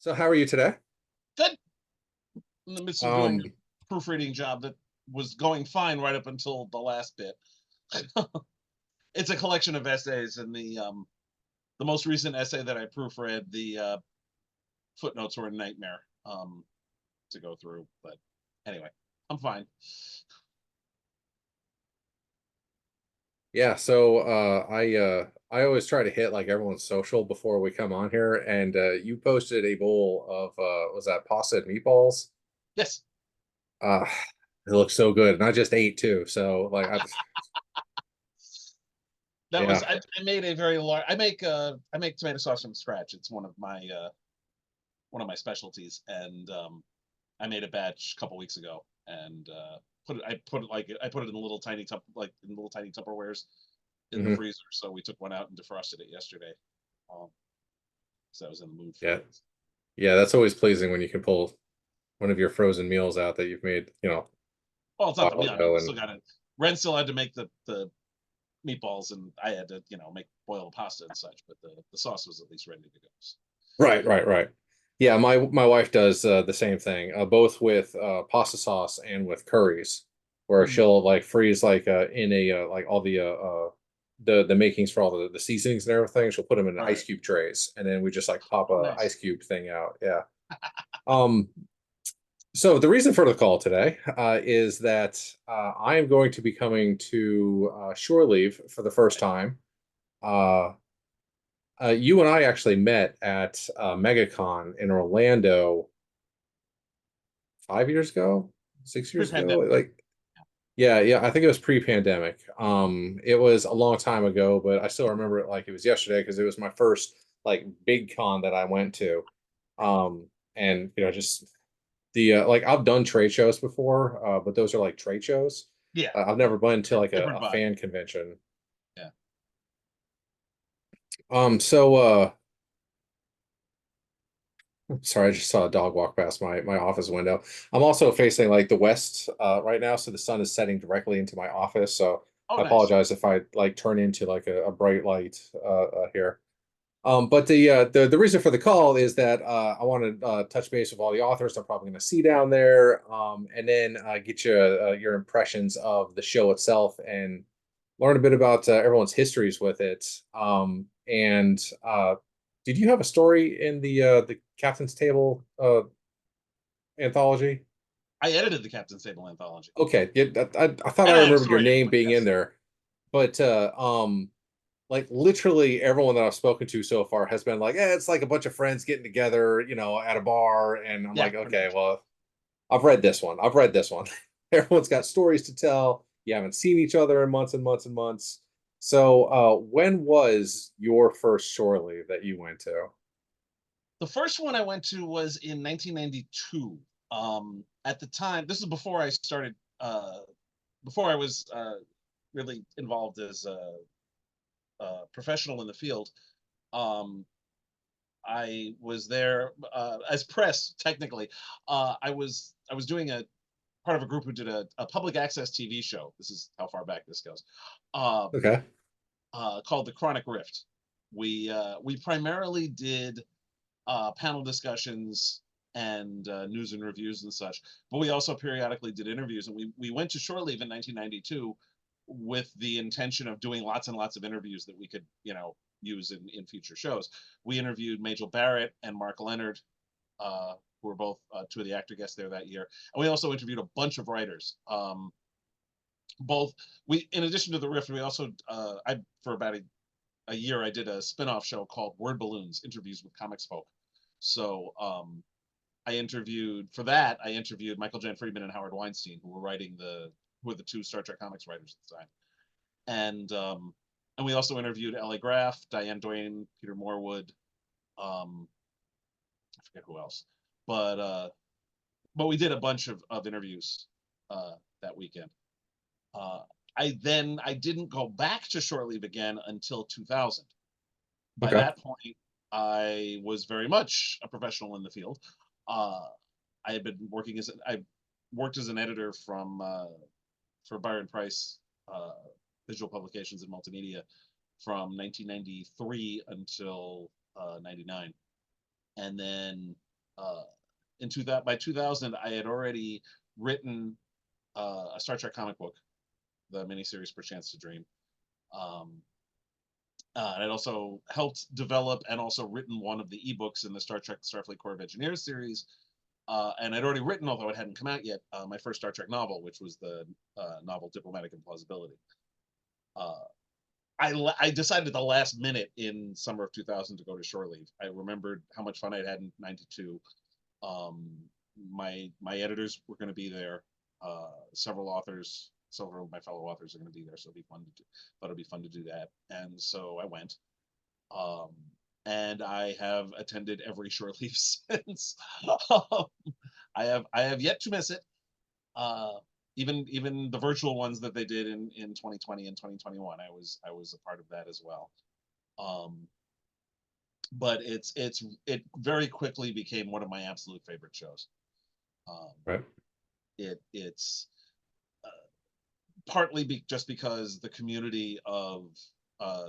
So how are you today? Good. In the midst of doing Um, a proofreading job that was going fine right up until the last bit. It's a collection of essays, and the most recent essay that I proofread, the footnotes were a nightmare to go through. But anyway, I'm fine. yeah, so I always try to hit like everyone's social before we come on here, and you posted a bowl of was that pasta and meatballs? Yes, Uh it looks so good, and I just ate too. So like that was yeah, I made a very large. I make tomato sauce from scratch. It's one of my specialties, and I made a batch a couple weeks ago, and I put it in little tiny in little tiny Tupperwares in the hmm freezer. So we took one out and defrosted it yesterday. Um, so I was in the mood for yeah, it. yeah. That's always pleasing when you can pull one of your frozen meals out that you've made, Well, it's a not the while meal. I mean, ago. we And still got to. Ren still had to make the meatballs, and I had to make boil the pasta and such. But the sauce was at least ready to go. So. right, right, right. Yeah, my wife does the same thing, both with pasta sauce and with curries, where Mhm. she'll like freeze like in a like all the makings for all the seasonings and everything. She'll put them in ice Right. cube trays, and then we just like pop Oh, a ice nice. cube thing out. Yeah. Um. So the reason for the call today is that I am going to be coming to shore leave for the first Right. time. Uh, you and I actually met at MegaCon in Orlando 5 years ago, 6 years ago. Pre-pandemic. Like, yeah, yeah, I think it was pre-pandemic. It was a long time ago, but I still remember it like it was yesterday because it was my first like big con that I went to. And just the like I've done trade shows before, but those are like trade shows. Yeah. I've never been to like Different a vibe. fan convention. Yeah. So sorry, I just saw a dog walk past my office window. I'm also facing like the west right now, so the sun is setting directly into my office. So Oh, I nice. apologize if I like turn into like a bright light here. But the reason for the call is that I want to touch base with all the authors I'm probably going to see down there, and then get your impressions of the show itself and learn a bit about everyone's histories with it. And did you have a story in the Captain's Table anthology? I edited the Captain's Table anthology, Okay, yeah, I thought and I I have a remembered your story in it. name But being in yes. there, but like literally everyone that I've spoken to so far has been like, "Yeah, it's like a bunch of friends getting together, at a bar." And I'm Yeah. like, Pretty "Okay, much. well, I've read this one. I've read this one." Everyone's got stories to tell. You haven't seen each other in months and months and months. So, when was your first shore leave that you went to? The first one I went to was in 1992. At the time, this is before I started. Before I was really involved as a professional in the field. Um, I was there as press. Technically, I was doing a part of a group who did a public access TV show. This is how far back this goes. Uh, Okay. called the Chronic Rift. We primarily did panel discussions and news and reviews and such. But we also periodically did interviews, and we went to shore leave in 1992 with the intention of doing lots and lots of interviews that we could use in future shows. We interviewed Majel Barrett and Mark Leonard, who were both two of the actor guests there that year, and we also interviewed a bunch of writers. Both we, in addition to the Rift, we also I for about a year I did a spin-off show called Word Balloons: Interviews with Comics Folk. So I interviewed Michael Jan Friedman and Howard Weinstein, who were the two Star Trek comics writers at the time. And we also interviewed Ellie Graff, Diane Duane, Peter Morwood, um, I forget who else. But we did a bunch of interviews that weekend. Uh, I didn't go back to short leave again until 2000. By Okay. that point, I was very much a professional in the field. Uh, I had been working as I worked as an editor for Byron Price Visual Publications and Multimedia from 1993 until 99, and then uh, by 2000, I had already written a Star Trek comic book, the miniseries Perchance to Dream. Um, and I'd also helped develop and also written one of the ebooks in the Star Trek Starfleet Corps of Engineers series. And I'd already written, although it hadn't come out yet, my first Star Trek novel, which was the novel Diplomatic Implausibility. Uh, I decided at the last minute in summer of 2000 to go to shore leave. I remembered how much fun I'd had in '92. Um, my editors were going to be there. Several of my fellow authors are going to be there, so it'll be fun to do. Thought it'd be fun to do that, and so I went. Um, and I have attended every shore leave since. I have yet to miss it. Uh, even the virtual ones that they did in 2020 and 2021, I was a part of that as well. Um, but it very quickly became one of my absolute favorite shows. Um, Right. it's partly just because the community of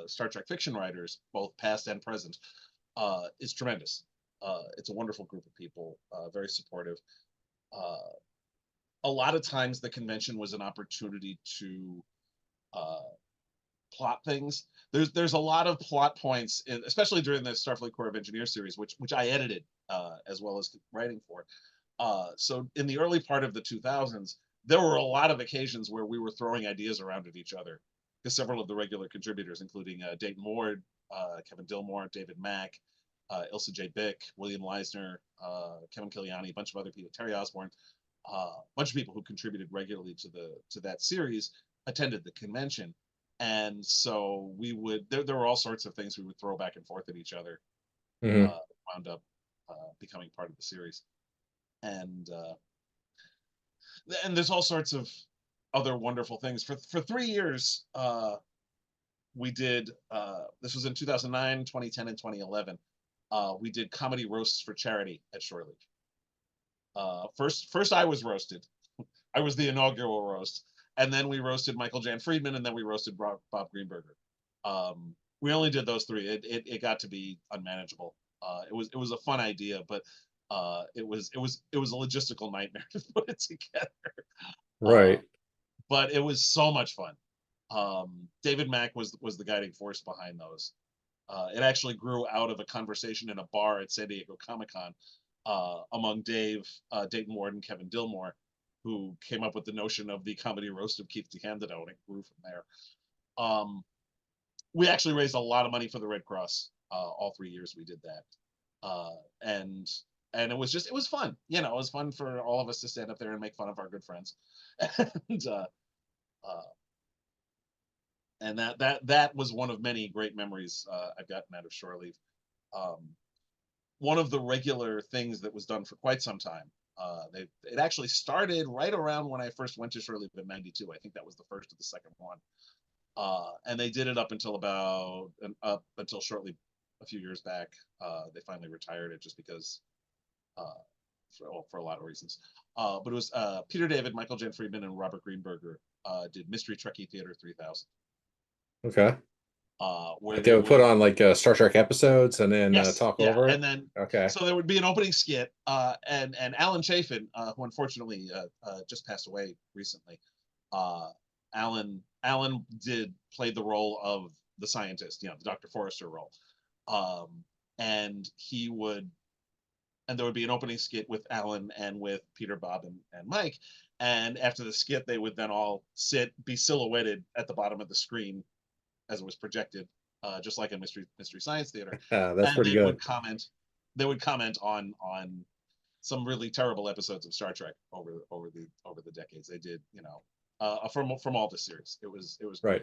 Star Trek fiction writers, both past and present, is tremendous. It's a wonderful group of people, very supportive. Uh, a lot of times, the convention was an opportunity to uh, plot things. There's a lot of plot points, especially during the Starfleet Corps of Engineers series, which I edited as well as writing for. So in the early part of the 2000s, there were a lot of occasions where we were throwing ideas around at each other, because several of the regular contributors, including Dayton Ward, Kevin Dillmore, David Mack, Ilsa J. Bick, William Leisner, Kevin Kiliani, a bunch of other people, Terry Osborne, a bunch of people who contributed regularly to that series attended the convention. And so there were all sorts of things we would throw back and forth at each other. Hmm. Wound up becoming part of the series. And there's all sorts of other wonderful things. For 3 years, we did. This was in 2009, 2010, and 2011. We did comedy roasts for charity at Shore Leave. First I was roasted. I was the inaugural roast, and then we roasted Michael Jan Friedman, and then we roasted Bob Greenberger. We only did those three. It got to be unmanageable. It was a fun idea, but it was a logistical nightmare to put it together. Uh, Right. but it was so much fun. David Mack was the guiding force behind those. It actually grew out of a conversation in a bar at San Diego Comic Con among Dayton Ward, and Kevin Dillmore, who came up with the notion of the comedy roast of Keith DeCandido, and it grew from there. We actually raised a lot of money for the Red Cross. All 3 years we did that, and it was fun. You know, it was fun for all of us to stand up there and make fun of our good friends, and that was one of many great memories I've gotten out of Shore Leave. One of the regular things that was done for quite some time. It actually started right around when I first went to Shore Leave in '92. I think that was the first or the second one. And they did it up until shortly a few years back. They finally retired it just because for a lot of reasons. But it was Peter David, Michael Jan Friedman, and Robert Greenberger did Mystery Trekkie Theater 3000. Okay. Where Like they they would put would on like Star Trek episodes and then Yes, talk yeah, over it. and then Okay. so there would be an opening skit, and Alan Chafin, who unfortunately just passed away recently. Uh, Alan did played the role of the scientist, you know, the Dr. Forrester role, um, and there would be an opening skit with Alan and with Peter, Bob, and Mike, and after the skit, they would then all be silhouetted at the bottom of the screen as it was projected, just like a mystery science theater, That's and pretty good. they would comment on some really terrible episodes of Star Trek over the decades. They did, you know, from all the series. It was great.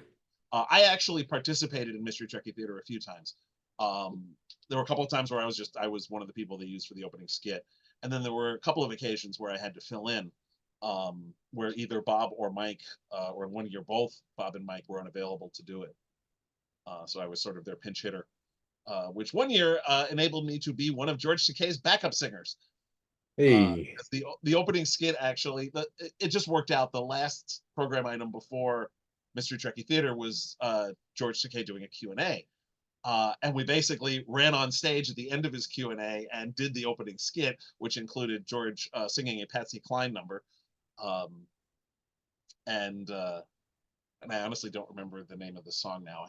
Right. I actually participated in Mystery Trekkie Theater a few times. Um, there were a couple of times where I was one of the people they used for the opening skit, and then there were a couple of occasions where I had to fill in, where either Bob or Mike, or in one year both Bob and Mike were unavailable to do it. So I was sort of their pinch hitter, which one year enabled me to be one of George Takei's backup singers. Hey. The opening skit actually, it just worked out. The last program item before Mystery Trekkie Theater was George Takei doing a Q&A. And we basically ran on stage at the end of his Q&A and did the opening skit, which included George singing a Patsy Cline number. Um, and I honestly don't remember the name of the song now.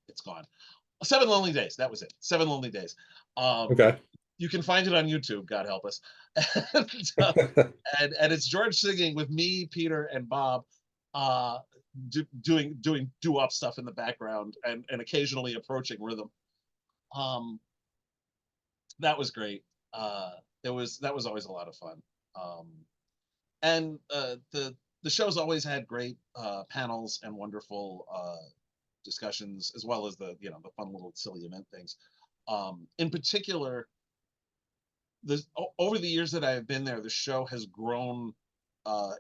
It's gone. 7 Lonely Days. That was it. 7 Lonely Days. Um, Okay. you can find it on YouTube. God help us. and, and it's George singing with me, Peter, and Bob, uh, doing doo-wop stuff in the background and occasionally approaching rhythm. Um, that was great. That was always a lot of fun. Um, and the show's always had great panels and wonderful discussions, as well as the fun little silly event things. In particular, over the years that I've been there, the show has grown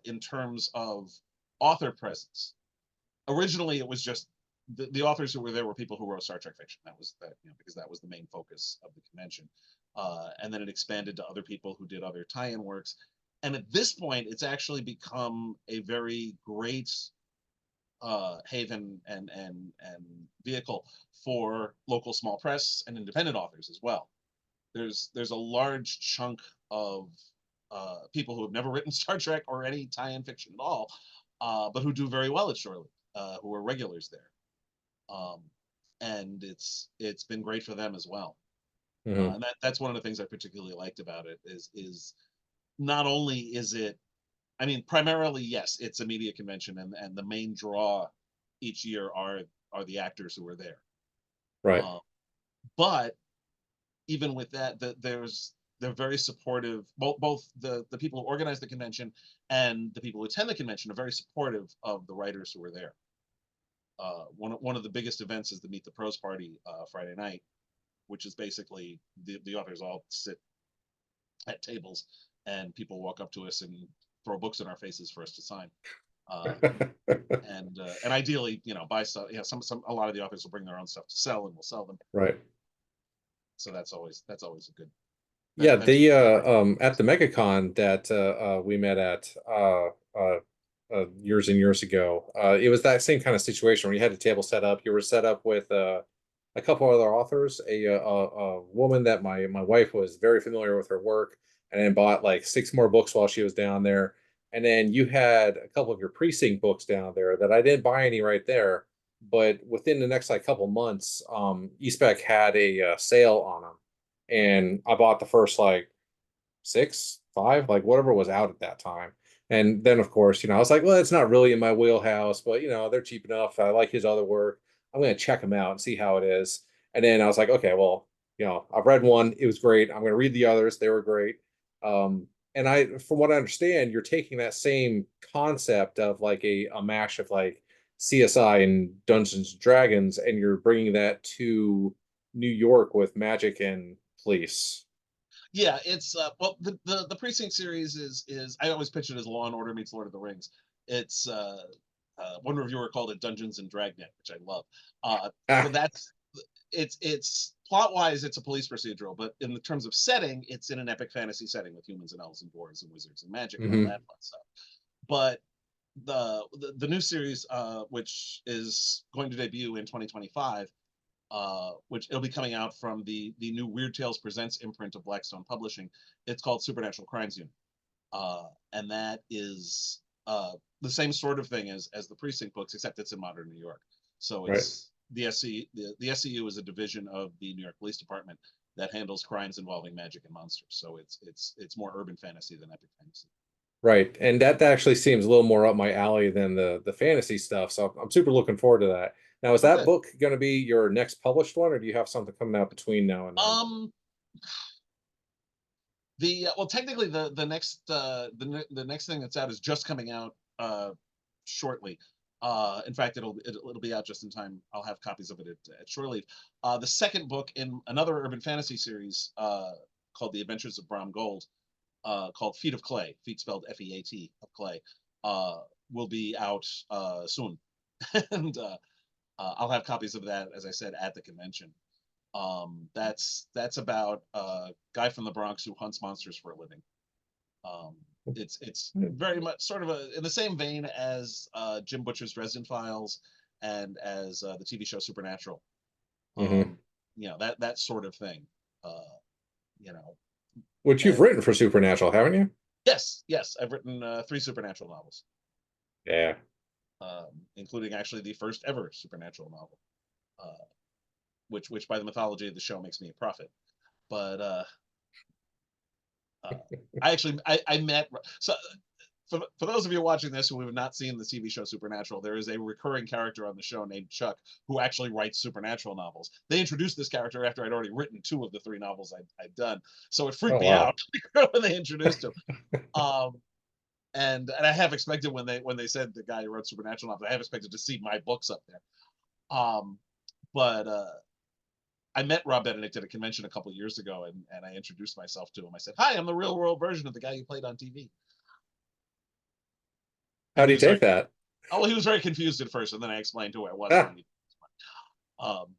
in terms of author presence. Originally, it was just the authors who were there were people who wrote Star Trek fiction. That was that, because that was the main focus of the convention. And then it expanded to other people who did other tie-in works. And at this point, it's actually become a very great haven and vehicle for local small press and independent authors as well. There's a large chunk of people who have never written Star Trek or any tie-in fiction at all, but who do very well at Shore Leave, who are regulars there. And it's been great for them as well. Hmm. And that's one of the things I particularly liked about it is not only is it, I mean, primarily, yes, it's a media convention, and the main draw each year are the actors who are there. Right. Uh, but even with that, they're very supportive. Both the people who organize the convention and the people who attend the convention are very supportive of the writers who are there. One of the biggest events is the Meet the Pros party Friday night, which is basically the authors all sit at tables and people walk up to us and throw books in our faces for us to sign. Uh, and ideally, buy stuff. A lot of the authors will bring their own stuff to sell, and we'll sell them. Right. So that's always a good. Yeah, That's the at the MegaCon that we met at years and years ago, it was that same kind of situation where you had a table set up. You were set up with a couple other authors, a woman that my wife was very familiar with her work, and then bought like six more books while she was down there. And then you had a couple of your precinct books down there that I didn't buy any right there, but within the next like couple months, eSpec had a sale on them, and I bought the first like six, five, like whatever was out at that time. And then, of course, I was like, well, it's not really in my wheelhouse, but they're cheap enough. I like his other work. I'm going to check them out and see how it is. And then I was like, okay, well, I've read one. It was great. I'm going to read the others. They were great. And from what I understand, you're taking that same concept of like a mash of like CSI and Dungeons and Dragons, and you're bringing that to New York with magic and police. Yeah, it's well, the precinct series is I always pitch it as Law and Order meets Lord of the Rings. It's one reviewer called it Dungeons and Dragnet, which I love. But Ah. that's it's plot wise, it's a police procedural, but in the terms of setting, it's in an epic fantasy setting with humans and elves and dwarves and wizards and magic and all Hmm. that fun stuff. But the new series, which is going to debut in 2025, which it'll be coming out from the new Weird Tales Presents imprint of Blackstone Publishing. It's called Supernatural Crimes Unit, and that is the same sort of thing as the Precinct books, except it's in modern New York. So Right. it's the SCU is a division of the New York Police Department that handles crimes involving magic and monsters. So it's more urban fantasy than epic fantasy. Right. And that actually seems a little more up my alley than the fantasy stuff. So I'm super looking forward to that. Now, is Oh, that good. book going to be your next published one, or do you have something coming out between now and then? Um, the well, technically, the next thing that's out is just coming out shortly. In fact, it'll be out just in time. I'll have copies of it at Shore Leave. The second book in another urban fantasy series called The Adventures of Brom Gold, called Feet of Clay, feet spelled Feat of clay, will be out soon, and I'll have copies of that, as I said, at the convention. That's about a guy from the Bronx who hunts monsters for a living. Um, it's very much sort of in the same vein as Jim Butcher's Dresden Files and as the TV show Supernatural. Hmm. That sort of thing. Uh, you know, Which you've and written for Supernatural, haven't you? yes, I've written 3 Supernatural novels, Yeah. including actually the first ever Supernatural novel, uh, which by the mythology of the show makes me a prophet. But uh, I met so for those of you watching this who have not seen the TV show Supernatural, there is a recurring character on the show named Chuck who actually writes Supernatural novels. They introduced this character after I'd already written 2 of the 3 novels I'd done, so it freaked Oh, me out wow. when they introduced him. Um, and I have expected when they said the guy who wrote Supernatural novels, I have expected to see my books up there. Um, but I met Rob Benedict at a convention a couple years ago, and I introduced myself to him. I said, "Hi, I'm the real world version of the guy you played on TV." How And do he you was very take that? oh, well, he was very confused at first, and then I explained who I was, and he um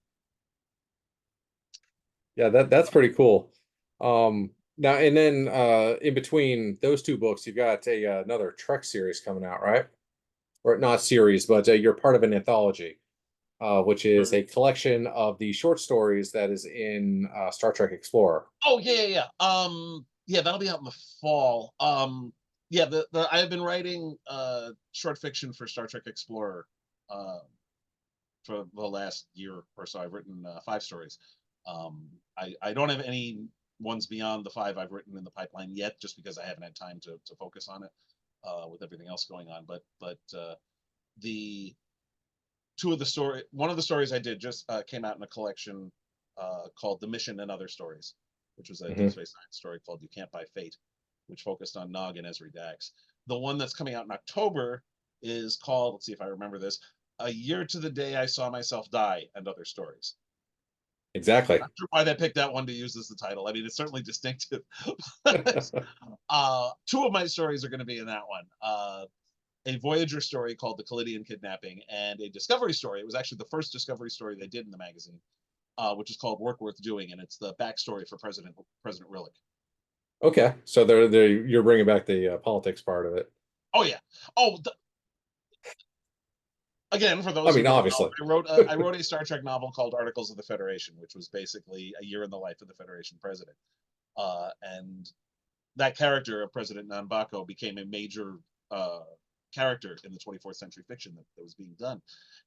Yeah, that's pretty cool. Now and then in between those two books, you've got another Trek series coming out, right? Or not series, but you're part of an anthology, which is for, a collection of the short stories that is in Star Trek Explorer. oh yeah, that'll be out in the fall. Yeah, the I've been writing short fiction for Star Trek Explorer uh for the last year or so. I've written 5 stories. I don't have any ones beyond the 5 I've written in the pipeline yet, just because I haven't had time to focus on it with everything else going on. But the one of the stories I did just came out in a collection called The Mission and Other Stories, which was a Deep Hmm. Space Nine story called You Can't Buy Fate, which focused on Nog and Ezri Dax. The one that's coming out in October is called, let's see if I remember this, A Year to the Day I Saw Myself Die and Other Stories. Exactly. Not sure why they picked that one to use as the title. I mean, it's certainly distinctive. 2 of my stories are going to be in that one. A Voyager story called The Callidian Kidnapping, and a Discovery story. It was actually the first Discovery story they did in the magazine, which is called Work Worth Doing, and it's the backstory for President Rillick. Okay, so they're you're bringing back the politics part of it. Oh yeah. Oh, again, for I those who mean, don't know, obviously. I wrote a Star Trek novel called Articles of the Federation, which was basically a year in the life of the Federation president. And that character of President Nanbako became a major uh, character in the 24th century fiction that was being done,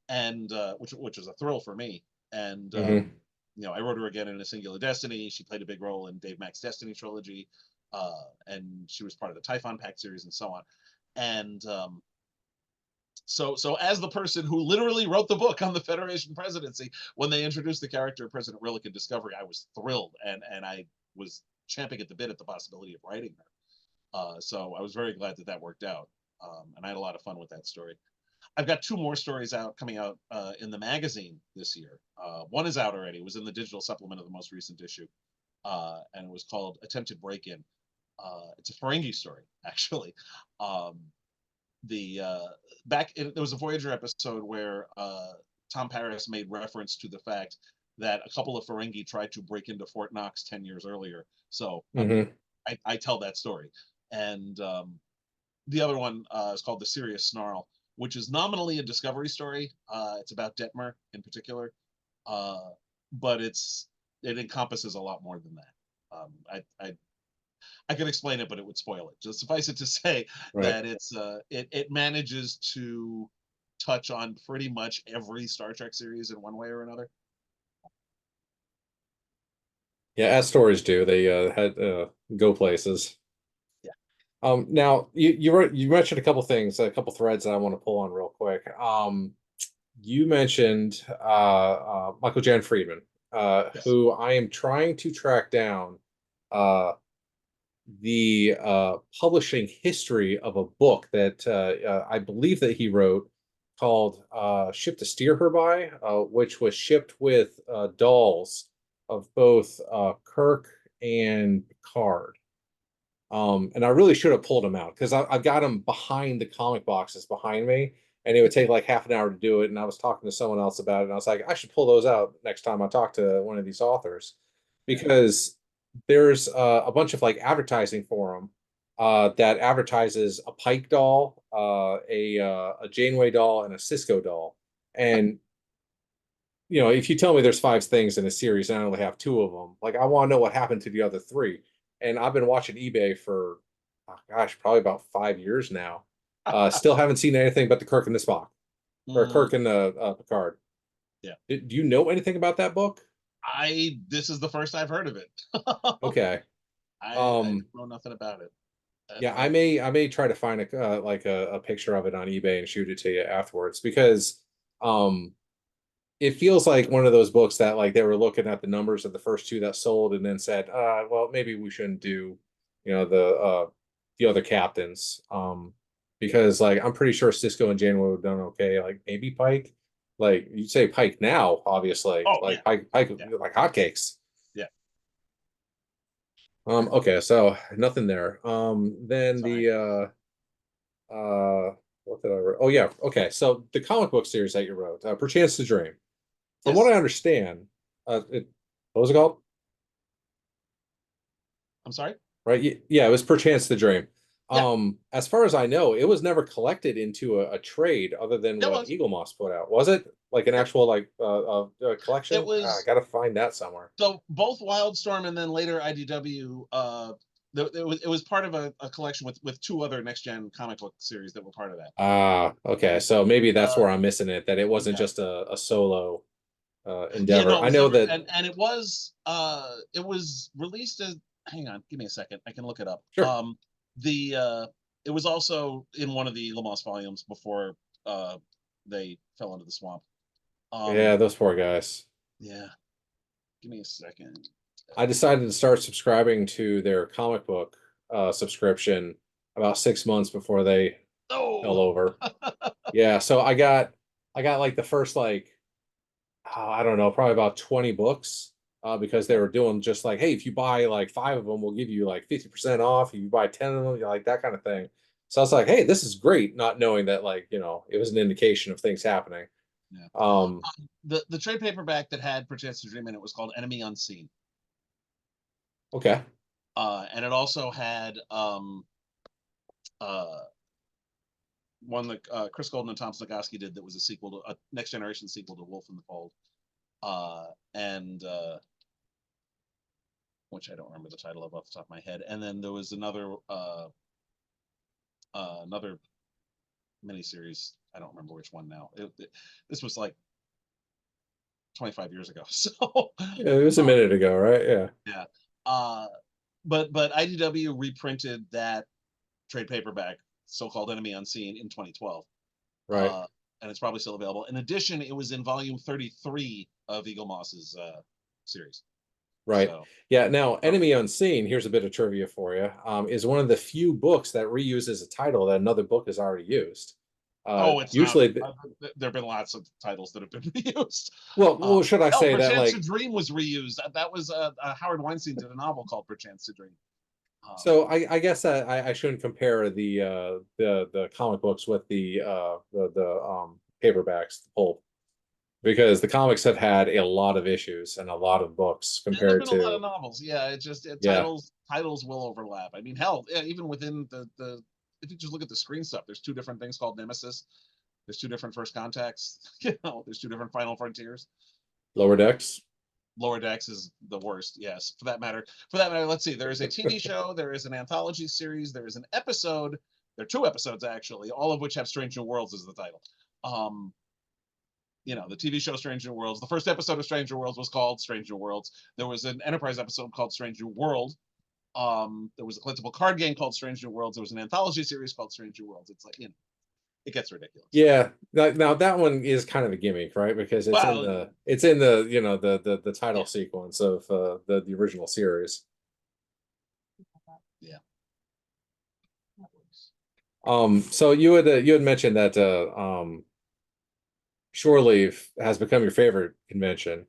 and which was a thrill for me. And Hmm. I wrote her again in A Singular Destiny. She played a big role in Dave Mack's Destiny trilogy, and she was part of the Typhon Pact series and so on. And so as the person who literally wrote the book on the Federation presidency, when they introduced the character of President Rillick in Discovery, I was thrilled, and I was champing at the bit at the possibility of writing her. So I was very glad that worked out, and I had a lot of fun with that story. I've got 2 more stories coming out in the magazine this year. One is out already. It was in the digital supplement of the most recent issue, and it was called Attempted Break-In. It's a Ferengi story, actually. Um, the there was a Voyager episode where Tom Paris made reference to the fact that a couple of Ferengi tried to break into Fort Knox 10 years earlier. So Hmm. I tell that story. And the other one is called The Serious Snarl, which is nominally a Discovery story. It's about Detmer in particular, uh, but it encompasses a lot more than that. I could explain it, but it would spoil it. Just suffice it to say Right. that it manages to touch on pretty much every Star Trek series in one way or another. Yeah, as stories do, they had go places. Yeah. Now you mentioned a couple things, a couple threads that I want to pull on real quick. You mentioned Michael Jan Friedman, Yes. who I am trying to track down uh, the publishing history of a book that I believe that he wrote called "Ship to Steer Her By," which was shipped with dolls of both Kirk and Picard. And I really should have pulled them out because I've got them behind the comic boxes behind me, and it would take like half an hour to do it. And I was talking to someone else about it, and I was like, I should pull those out next time I talk to one of these authors Yeah. because there's a bunch of like advertising for them that advertises a Pike doll, a Janeway doll, and a Cisco doll. And if you tell me there's five things in a series and I only have two of them, like I want to know what happened to the other three. And I've been watching eBay for, oh gosh, probably about 5 years now. Still haven't seen anything but the Kirk and the Spock, or Mm, Kirk and the Picard. yeah. Do you know anything about that book? This is the first I've heard of it. Okay. I Um, don't know nothing about it. yeah, That's I may try to find a picture of it on eBay and shoot it to you afterwards, because um it feels like one of those books that like they were looking at the numbers of the first two that sold and then said, well, maybe we shouldn't do, the other captains. Because like I'm pretty sure Cisco and Janeway would have done okay. Like maybe Pike. Like you'd say Pike now, obviously. oh yeah, Like Pike yeah, like hotcakes. yeah. Okay, so nothing there. Then Sorry. what did I write? Oh yeah, okay. So the comic book series that you wrote, Perchance to Dream. From what Yes. I understand, what was it called? I'm sorry. Right? Yeah, it was Perchance the Dream. Yeah, As far as I know, it was never collected into a trade other than it what was. Eagle Moss put out. Was it like an Yep. actual like It collection? I was gotta find that somewhere. so both Wildstorm and then later IDW. It was part of a collection with two other next gen comic book series that were part of that. Ah, okay. So maybe that's Uh, where I'm missing it, that it wasn't yeah. just a solo Yeah, endeavor. no, it I was know never, that. and it was released as. Hang on, give me a second. I can look it up. Sure. The it was also in one of the Lamos volumes before uh they fell into the swamp. Yeah, Um, those poor guys. yeah, give me a second. I decided to start subscribing to their comic book subscription about 6 months before they fell Oh, over. Yeah, so I got like the first like, I don't know, probably about 20 books, because they yeah, were doing just like, hey, if you buy like five of them, we'll give you like 50% off. If you buy 10 of them, like that kind of thing. So I was like, hey, this is great, not knowing that like, it was an indication of things happening. yeah. Um, The trade paperback that had Perchance to Dream in it was called Enemy Unseen. okay, And it also had uh one that Chris Golden and Tom Zagosky did that was a sequel to a next generation sequel to Wolf in the Fold. And which I don't remember the title of off the top of my head. And then there was another miniseries. I don't remember which one now. This was like 25 years ago. So yeah, it was a minute ago, right? Yeah, yeah. Uh, but IDW reprinted that trade paperback, so-called Enemy Unseen, in 2012. right. Uh, and it's probably still available. In addition, it was in volume 33 of Eagle Moss's series. Right. So, Yeah. Now, oh, Enemy Unseen, here's a bit of trivia for you, is one of the few books that reuses a title that another book has already used. it's not. Usually, There have been lots of titles that have been reused. well, should I Hell, say that Perchance to like, Dream was reused. That was Howard Weinstein did a novel called Perchance to Dream. Um, so I guess that I shouldn't compare the comic books with the paperbacks, the pulp, because the comics have had a lot of issues and a lot of books and there've compared been a lot of to, novels. Yeah, it just yeah, titles will overlap. I mean, hell, yeah, even within the if you just look at the screen stuff, there's two different things called Nemesis. There's two different First Contacts. There's two different Final Frontiers. Lower Decks. Lower Decks is the worst. Yes, for that matter. For that matter, let's see. There is a TV show. There is an anthology series. There is an episode. There are two episodes actually, all of which have Strange New Worlds as the title. Um, the TV show Strange New Worlds. The first episode of Strange New Worlds was called Strange New Worlds. There was an Enterprise episode called Strange New World. There was a collectible card game called Strange New Worlds. There was an anthology series called Strange New Worlds. It's like, it gets ridiculous. Yeah, now that one is kind of a gimmick, right? Because Well, it's in the the title yeah, sequence of the original series. yeah. So you had mentioned that Shore Leave has become your favorite convention,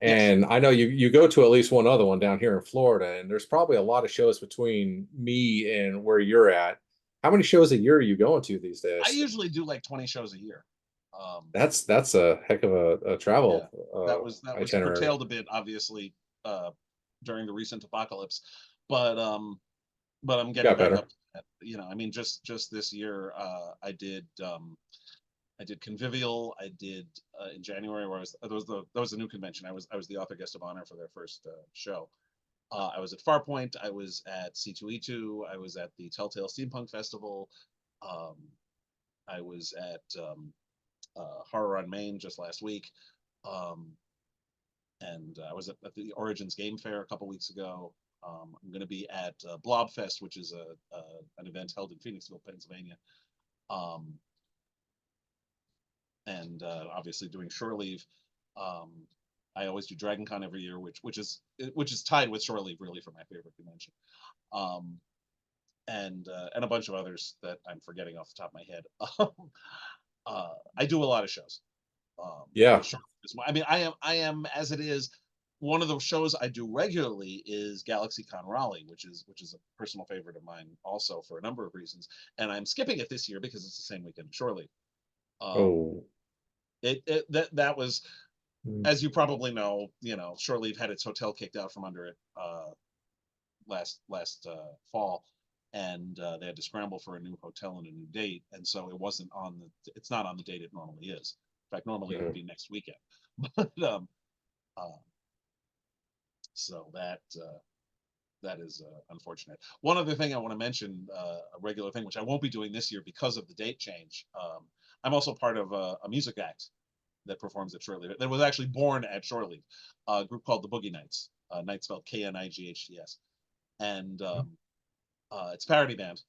Yes. and I know you go to at least one other one down here in Florida, and there's probably a lot of shows between me and where you're at. How many shows a year are you going to these I days? usually do like 20 shows a year. Um, That's a heck of a yeah, travel that was itinerary. curtailed a bit, obviously, uh, during the recent apocalypse, but I'm getting Got back better. up to that. I mean, just this year, I did. I did Convivial. I did in January where that was the new convention. I was the author guest of honor for their first show. I was at Farpoint. I was at C2E2. I was at the Telltale Steampunk Festival. Um, I was at Horror on Main just last week. Um, and I was at the Origins Game Fair a couple weeks ago. I'm going to be at Blobfest, which is an event held in Phoenixville, Pennsylvania. Um, and obviously doing Shore Leave. Um, I always do Dragon Con every year, which is tied with Shore Leave really for my favorite convention. Um, and a bunch of others that I'm forgetting off the top of my head. I do a lot of shows. Yeah. I mean, I am as it is. One of the shows I do regularly is GalaxyCon Raleigh, which is a personal favorite of mine, also for a number of reasons. And I'm skipping it this year because it's the same weekend as Shore Leave. Um, Oh. that was, Mm. as you probably know, Shore Leave had its hotel kicked out from under it last fall, and they had to scramble for a new hotel and a new date, and so it's not on the date it normally is. In fact, normally it would Mhm. be next weekend, but uh, so that is unfortunate. One other thing I want to mention, a regular thing which I won't be doing this year because of the date change. I'm also part of a music act that performs at Shore Leave. That was actually born at Shore Leave, a group called the Boogie Nights. Nights spelled Knights, and it's a parody band.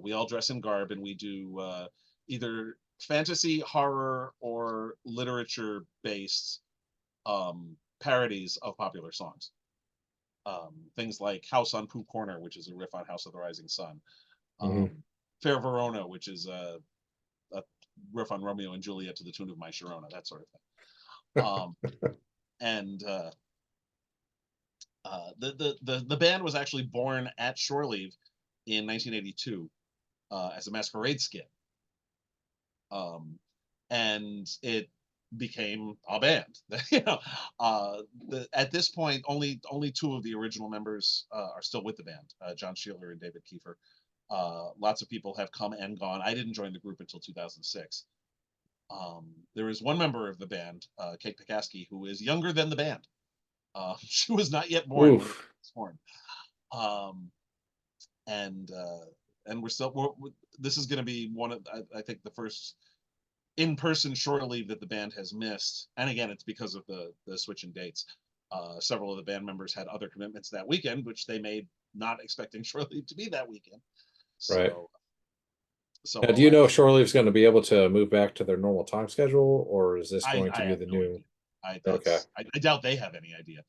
We all dress in garb and we do either fantasy, horror, or literature-based parodies of popular songs. Things like House on Poop Corner, which is a riff on House of the Rising Sun. Mhm. Fair Verona, which is a riff on Romeo and Juliet to the tune of My Sharona, that sort of thing. And the band was actually born at Shore Leave in 1982 as a masquerade skit, and it became a band. At this point, only two of the original members are still with the band, John Sheeler and David Kiefer. Lots of people have come and gone. I didn't join the group until 2006. There is one member of the band, Kate Pekaski, who is younger than the band. She was not yet born when the band Oof. was formed. Um, and and this is going to be one of I think the first in-person Shore Leave that the band has missed. And again, it's because of the switch in dates. Several of the band members had other commitments that weekend, which they made not expecting Shore Leave to be that weekend. Right. So Now, do we'll you have know to if Shore Leave's going to be able to move back to their normal time schedule, or is this going I to be have the no new? idea. Okay. I doubt they have any idea.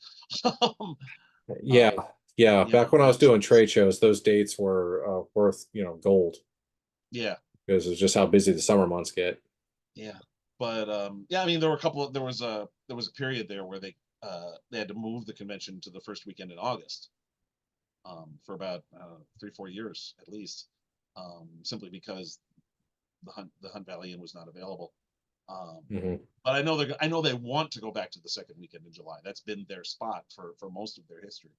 Yeah. uh, Yeah. you Back know, when I was that's doing trade shows, those dates were worth, gold yeah, because it's just how busy the summer months get. yeah. But yeah, I mean, there was a period there where they had to move the convention to the first weekend in August for about 3 4 years at least, simply because the Hunt Valley Inn was not available. Um, Hmm. but I know they want to go back to the second weekend in July. That's been their spot for most of their history.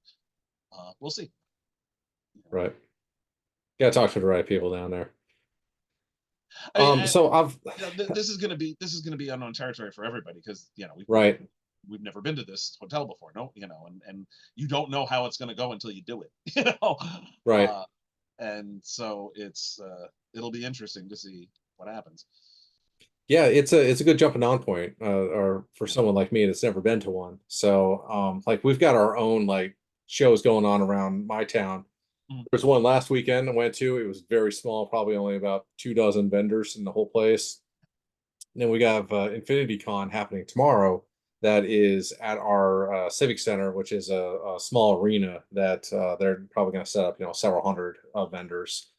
We'll see. You know. Right. Got to talk to the right people down there. I mean, So I've this is gonna be unknown territory for everybody because right, we've never been to this hotel before. No, and you don't know how it's gonna go until you do it. You know, right. uh, and so it'll be interesting to see what happens. Yeah, it's a good jumping on point, or for someone like me that's never been to one. So, like we've got our own like shows going on around my town. Mm. There's one last weekend I went to. It was very small, probably only about 2 dozen vendors in the whole place. And then we got Infinity Con happening tomorrow. That is at our Civic Center, which is a small arena that they're probably going to set up, several hundred vendors.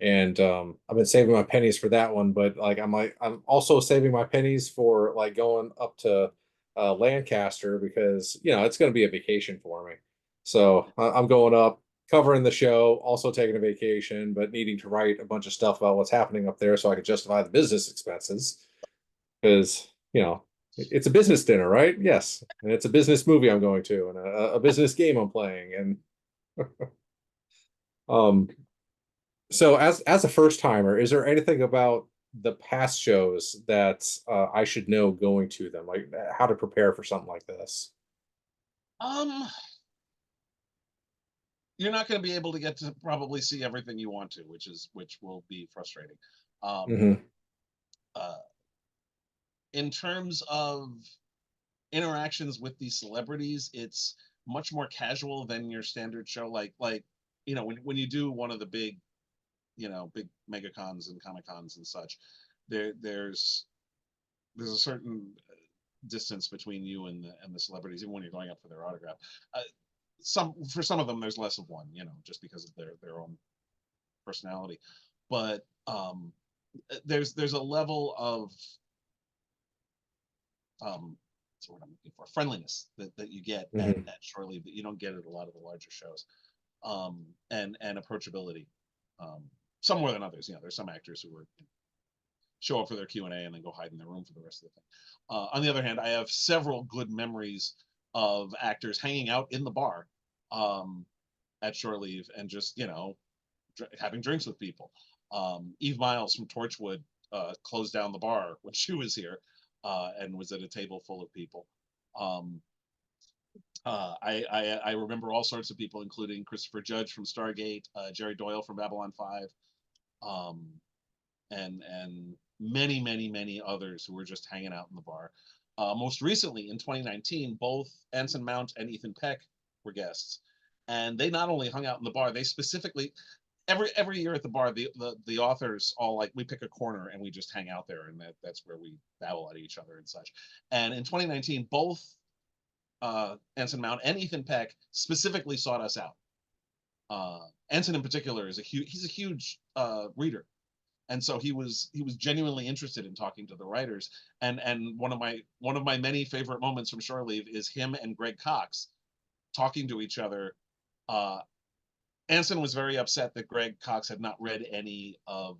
And I've been saving my pennies for that one, but like I'm also saving my pennies for like going up to Lancaster because it's going to be a vacation for me. So I'm going up, covering the show, also taking a vacation, but needing to write a bunch of stuff about what's happening up there so I could justify the business expenses because it's a business dinner, right? Yes, and it's a business movie I'm going to, and a business game I'm playing, and um. So as a first timer, is there anything about the past shows that I should know going to them, like how to prepare for something like this? Um, you're not going to be able to get to probably see everything you want to, which will be frustrating. Um, Hmm. uh, in terms of interactions with these celebrities, it's much more casual than your standard show. Like when you do one of the big big mega cons and comic cons and such, there's a certain distance between you and the celebrities, even when you're going up for their autograph. Uh, some of them there's less of one, just because of their own personality. But there's a level of what's the word I'm looking for, friendliness that you get Hmm. at Shore Leave that you don't get at a lot of the larger shows, and approachability, um, some more than others. There's some actors who were show up for their Q&A and then go hide in their room for the rest of the thing. On the other hand, I have several good memories of actors hanging out in the bar, um, at Shore Leave, and just having drinks with people. Eve Miles from Torchwood closed down the bar when she was here, and was at a table full of people. Um, I remember all sorts of people, including Christopher Judge from Stargate, Jerry Doyle from Babylon 5, um, and many others who were just hanging out in the bar. Most recently, in 2019, both Anson Mount and Ethan Peck were guests, and they not only hung out in the bar, they specifically every year at the bar, the authors all, like, we pick a corner and we just hang out there, and that's where we babble at each other and such. And in 2019, both Anson Mount and Ethan Peck specifically sought us out. Anson in particular he's a huge reader, and so he was genuinely interested in talking to the writers. And one of my many favorite moments from Shore Leave is him and Greg Cox talking to each other. Uh, Anson was very upset that Greg Cox had not read any of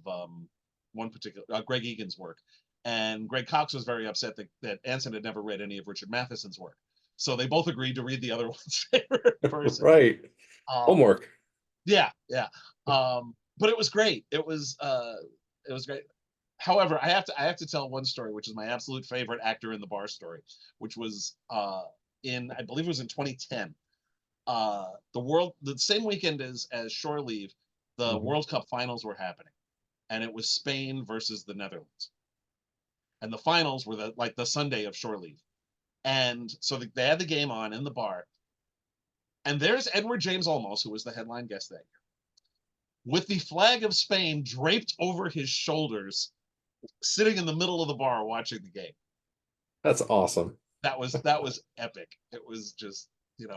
one particular Greg Egan's work, and Greg Cox was very upset that Anson had never read any of Richard Matheson's work. So they both agreed to read the other one's favorite person. Right. Um, Homework. yeah, yeah. But it was great. It was great. However, I have to tell one story, which is my absolute favorite actor in the bar story, which was in I believe it was in 2010. The same weekend as Shore Leave, the Hmm. World Cup finals were happening, and it was Spain versus the Netherlands, and the finals were the Sunday of Shore Leave, and so they had the game on in the bar, and there's Edward James Olmos, who was the headline guest that year, with the flag of Spain draped over his shoulders, sitting in the middle of the bar watching the game. That's awesome. That was epic. It was just,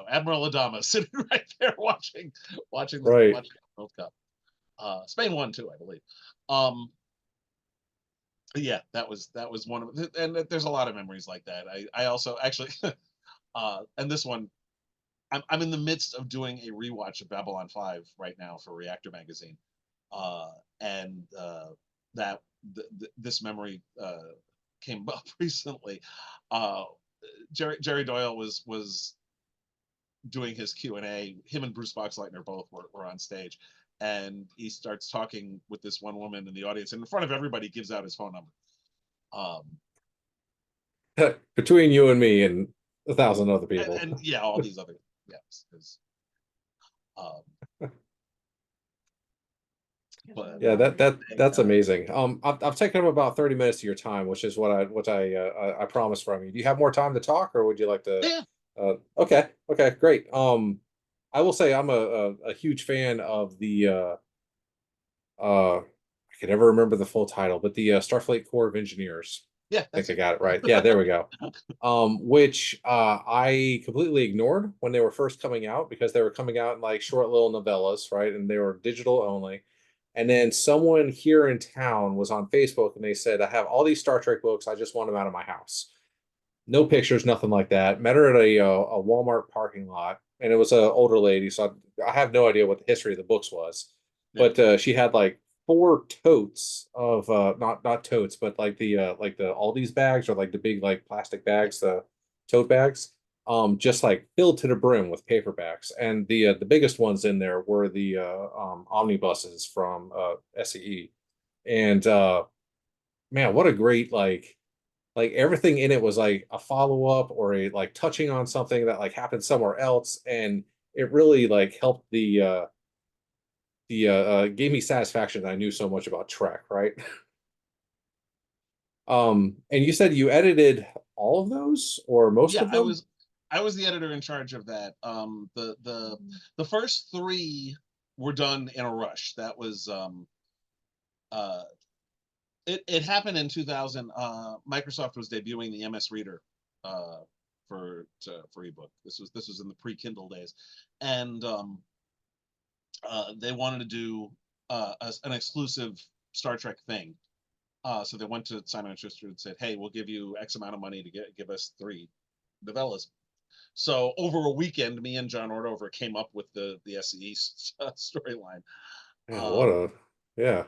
Admiral Adama sitting right there watching the Right. watching the World Cup. Spain won too, I believe. Um, yeah, that was one of, and there's a lot of memories like that. I also actually, and this one, I'm in the midst of doing a rewatch of Babylon 5 right now for Reactor Magazine, uh, and that this memory came up recently. Uh, Jerry Doyle was doing his Q&A. Him and Bruce Boxleitner both were on stage, and he starts talking with this one woman in the audience, and in front of everybody gives out his phone number. Um, Between you and me and 1,000 other and, people. and yeah, all these other, yes, um, but Yeah, that's uh, amazing. I've taken up about 30 minutes of your time, which is what I promised from you. Do you have more time to talk, or would you like to? yeah, Okay, okay, great. I will say I'm a huge fan of the I can never remember the full title, but the Starfleet Corps of Engineers. yeah, I think that's I it. got it right. Yeah, there we go. Which I completely ignored when they were first coming out because they were coming out in like short little novellas, right? And they were digital only. And then someone here in town was on Facebook and they said, I have all these Star Trek books. I just want them out of my house. No pictures, nothing like that. Met her at a Walmart parking lot, and it was an older lady, so I have no idea what the history of the books was. Yeah, But she had like four totes of not totes, but like the Aldi's bags or like the big like plastic yeah. bags, the tote bags, just like filled to the brim with paperbacks. And the biggest ones in there were the omnibuses from SEE, and man, what a great like everything in it was like a follow-up or a like touching on something that like happened somewhere else, and it really like helped gave me satisfaction that I knew so much about Trek, right? And you said you edited all of those or most Yeah, of them? I was the editor in charge of that. The first three were done in a rush. That was uh it happened in 2000. Microsoft was debuting the MS Reader uh for ebook. This was in the pre-Kindle days, and they wanted to do an exclusive Star Trek thing. So they went to Simon and Schuster and said, "Hey, we'll give you X amount of money to give us three novellas." So over a weekend, me and John Ordover came up with the SCE storyline. Yeah, what Um, a yeah,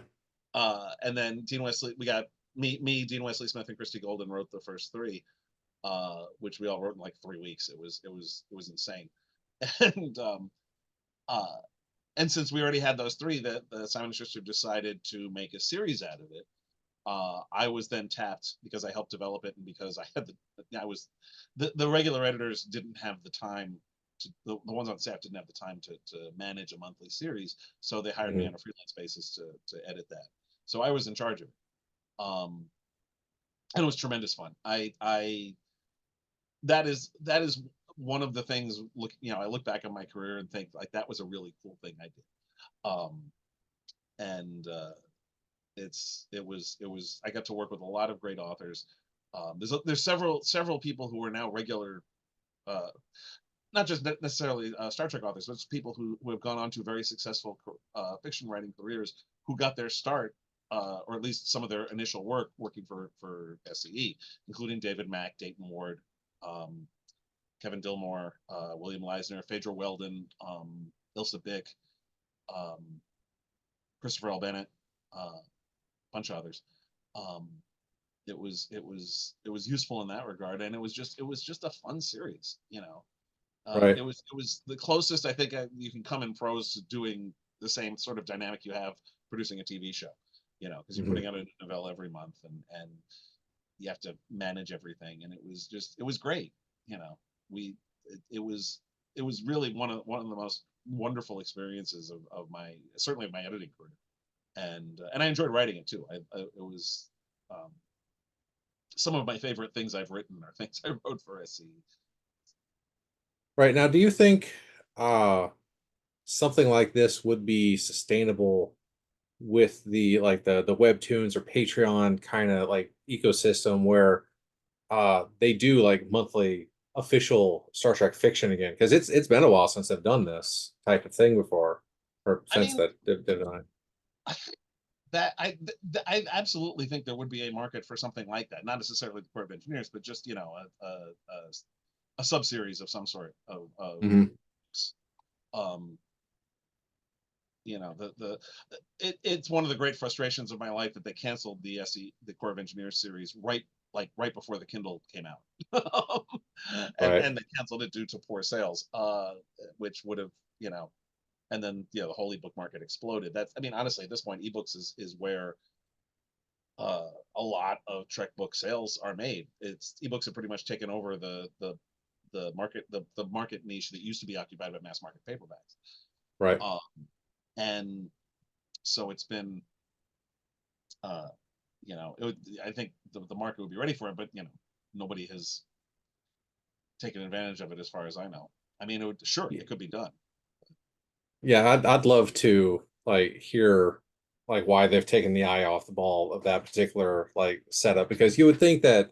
and then Dean Wesley, we got Dean Wesley Smith, and Christy Golden wrote the first three, which we all wrote in like 3 weeks. It was insane. And uh, and since we already had those three, that the Simon and Schuster decided to make a series out of it. I was then tapped because I helped develop it, and because I was the regular editors didn't have the time to, the ones on staff didn't have the time to manage a monthly series, so they hired me mhm, on a freelance basis to edit that. So I was in charge of it, and it was tremendous fun. I that is one of the things. Look, I look back on my career and think like that was a really cool thing I did. Um, and it was I got to work with a lot of great authors. There's several people who are now regular, uh, not just necessarily Star Trek authors, but people who have gone on to very successful fiction writing careers who got their start, or at least some of their initial work working for SCE, including David Mack, Dayton Ward, um, Kevin Dillmore, William Leisner, Phaedra Weldon, Ilsa Bick, um, Christopher L. Bennett, a bunch of others. Um, it was useful in that regard, and it was just a fun series. right. It was the closest I think you can come in prose to doing the same sort of dynamic you have producing a TV show. Because you're Mhm. putting out a novella every month, and you have to manage everything, and it was great. You know, we it was really one of the most wonderful experiences of my certainly of my editing career, and I enjoyed writing it too. It was um, some of my favorite things I've written are things I wrote for SCE. Right now, do you think something like this would be sustainable with the like the webtoons or Patreon kind of like ecosystem where they do like monthly official Star Trek fiction again? Because it's been a while since they've done this type of thing before, or I since mean, that they've done it. I think that I absolutely think there would be a market for something like that. Not necessarily the Corps of Engineers, but just a sub series of some sort of Mhm. um it's one of the great frustrations of my life that they canceled the Corps of Engineers series right before the Kindle came out. Right, And they canceled it due to poor sales, which would have, and then the whole ebook market exploded. That's, I mean, honestly, at this point, ebooks is where a lot of Trek book sales are made. It's ebooks have pretty much taken over the market niche that used to be occupied by mass market paperbacks. right. Um, and so it's been, uh, I think the market would be ready for it, but nobody has taken advantage of it as far as I know. I mean, sure, Yeah, it could be done. yeah, I'd love to like hear like why they've taken the eye off the ball of that particular like setup, because you would think that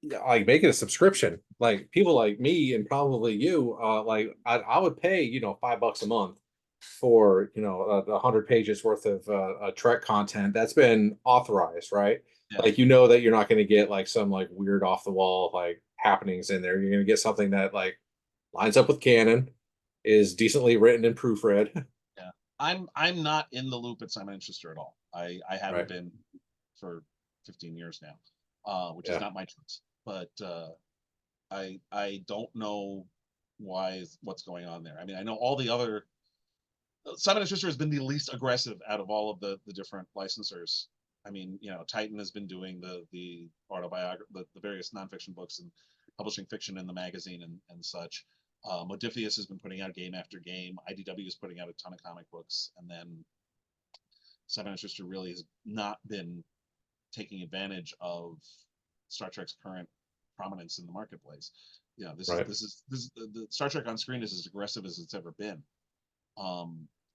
yeah, like make it a subscription. Like people like me and probably you, like I would pay, $5 a month for, 100 pages worth of Trek content that's been authorized, right? Yeah, Like that you're not going to get like some like weird off the wall like happenings in there. You're going to get something that like lines up with canon, is decently written and proofread. yeah. I'm not in the loop at Simon and Schuster at all. I haven't Right. been for 15 years now, which is Yeah. not my choice. But I don't know what's going on there. I mean, I know all the other Simon and Schuster has been the least aggressive out of all of the different licensors. I mean, Titan has been doing the autobiography, the various nonfiction books and publishing fiction in the magazine and such. Modiphius has been putting out game after game. IDW is putting out a ton of comic books, and then Seven Interest really has not been taking advantage of Star Trek's current prominence in the marketplace. Right. This is the Star Trek on screen is as aggressive as it's ever been.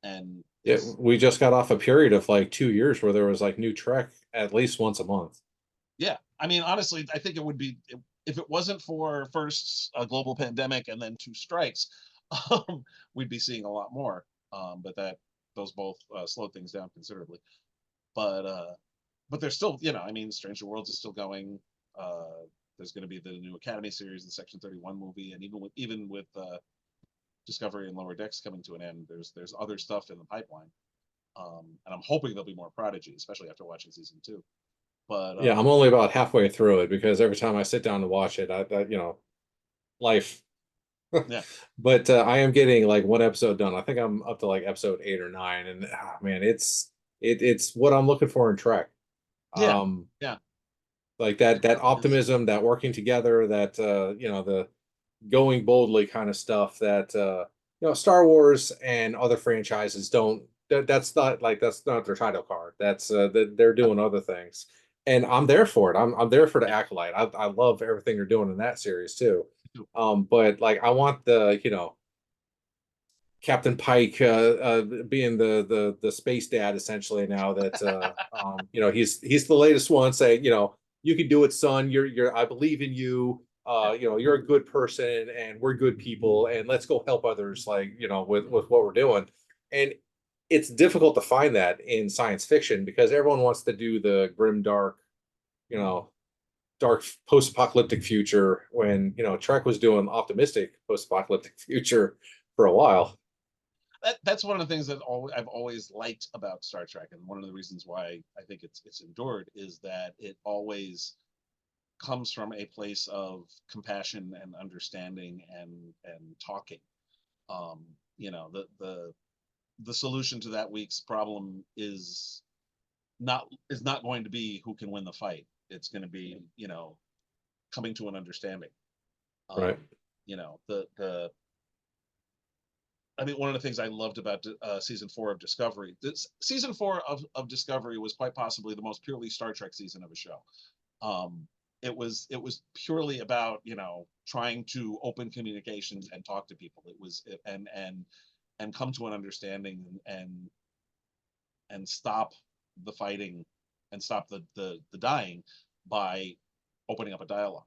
And Yeah, it's we just got off a period of like 2 years where there was like new Trek at least once a month. Yeah, I mean, honestly, I think it would be if it wasn't for first a global pandemic and then two strikes, we'd be seeing a lot more. But those both slowed things down considerably. But uh, but there's still, I mean, Stranger Worlds is still going. There's going to be the new Academy series, the Section 31 movie, and even with Discovery and Lower Decks coming to an end, there's other stuff in the pipeline. And I'm hoping there'll be more Prodigy, especially after watching season two. But Yeah, I'm only about halfway through it because every time I sit down to watch it, life. yeah, But I am getting like one episode done. I think I'm up to like episode 8 or 9, and man, it's what I'm looking for in Trek. yeah, Um, yeah, like it that really is. optimism, that working together, that the going boldly kind of stuff that Star Wars and other franchises don't. That's not their title card. That's that they're doing other things, and I'm there for it. I'm there for the Yeah, acolyte. I love everything they're doing in that series too. But like I want the Captain Pike being the space dad essentially now that he's the latest one saying you can do it, son. You're I believe in you. yeah, You're a good person and we're good people and let's go help others like with what we're doing. And it's difficult to find that in science fiction because everyone wants to do the grim you know dark post-apocalyptic future when Trek was doing optimistic post-apocalyptic future for a while. that's one of the things that I've always liked about Star Trek, and one of the reasons why I think it's endured is that it always comes from a place of compassion and understanding and talking. Um, the solution to that week's problem is not going to be who can win the fight. It's going to be coming to an understanding. Right. The I mean, one of the things I loved about season four of Discovery, season four of Discovery was quite possibly the most purely Star Trek season of a show. Um, it was purely about trying to open communications and talk to people. It was and come to an understanding and stop the fighting and stop the dying by opening up a dialogue.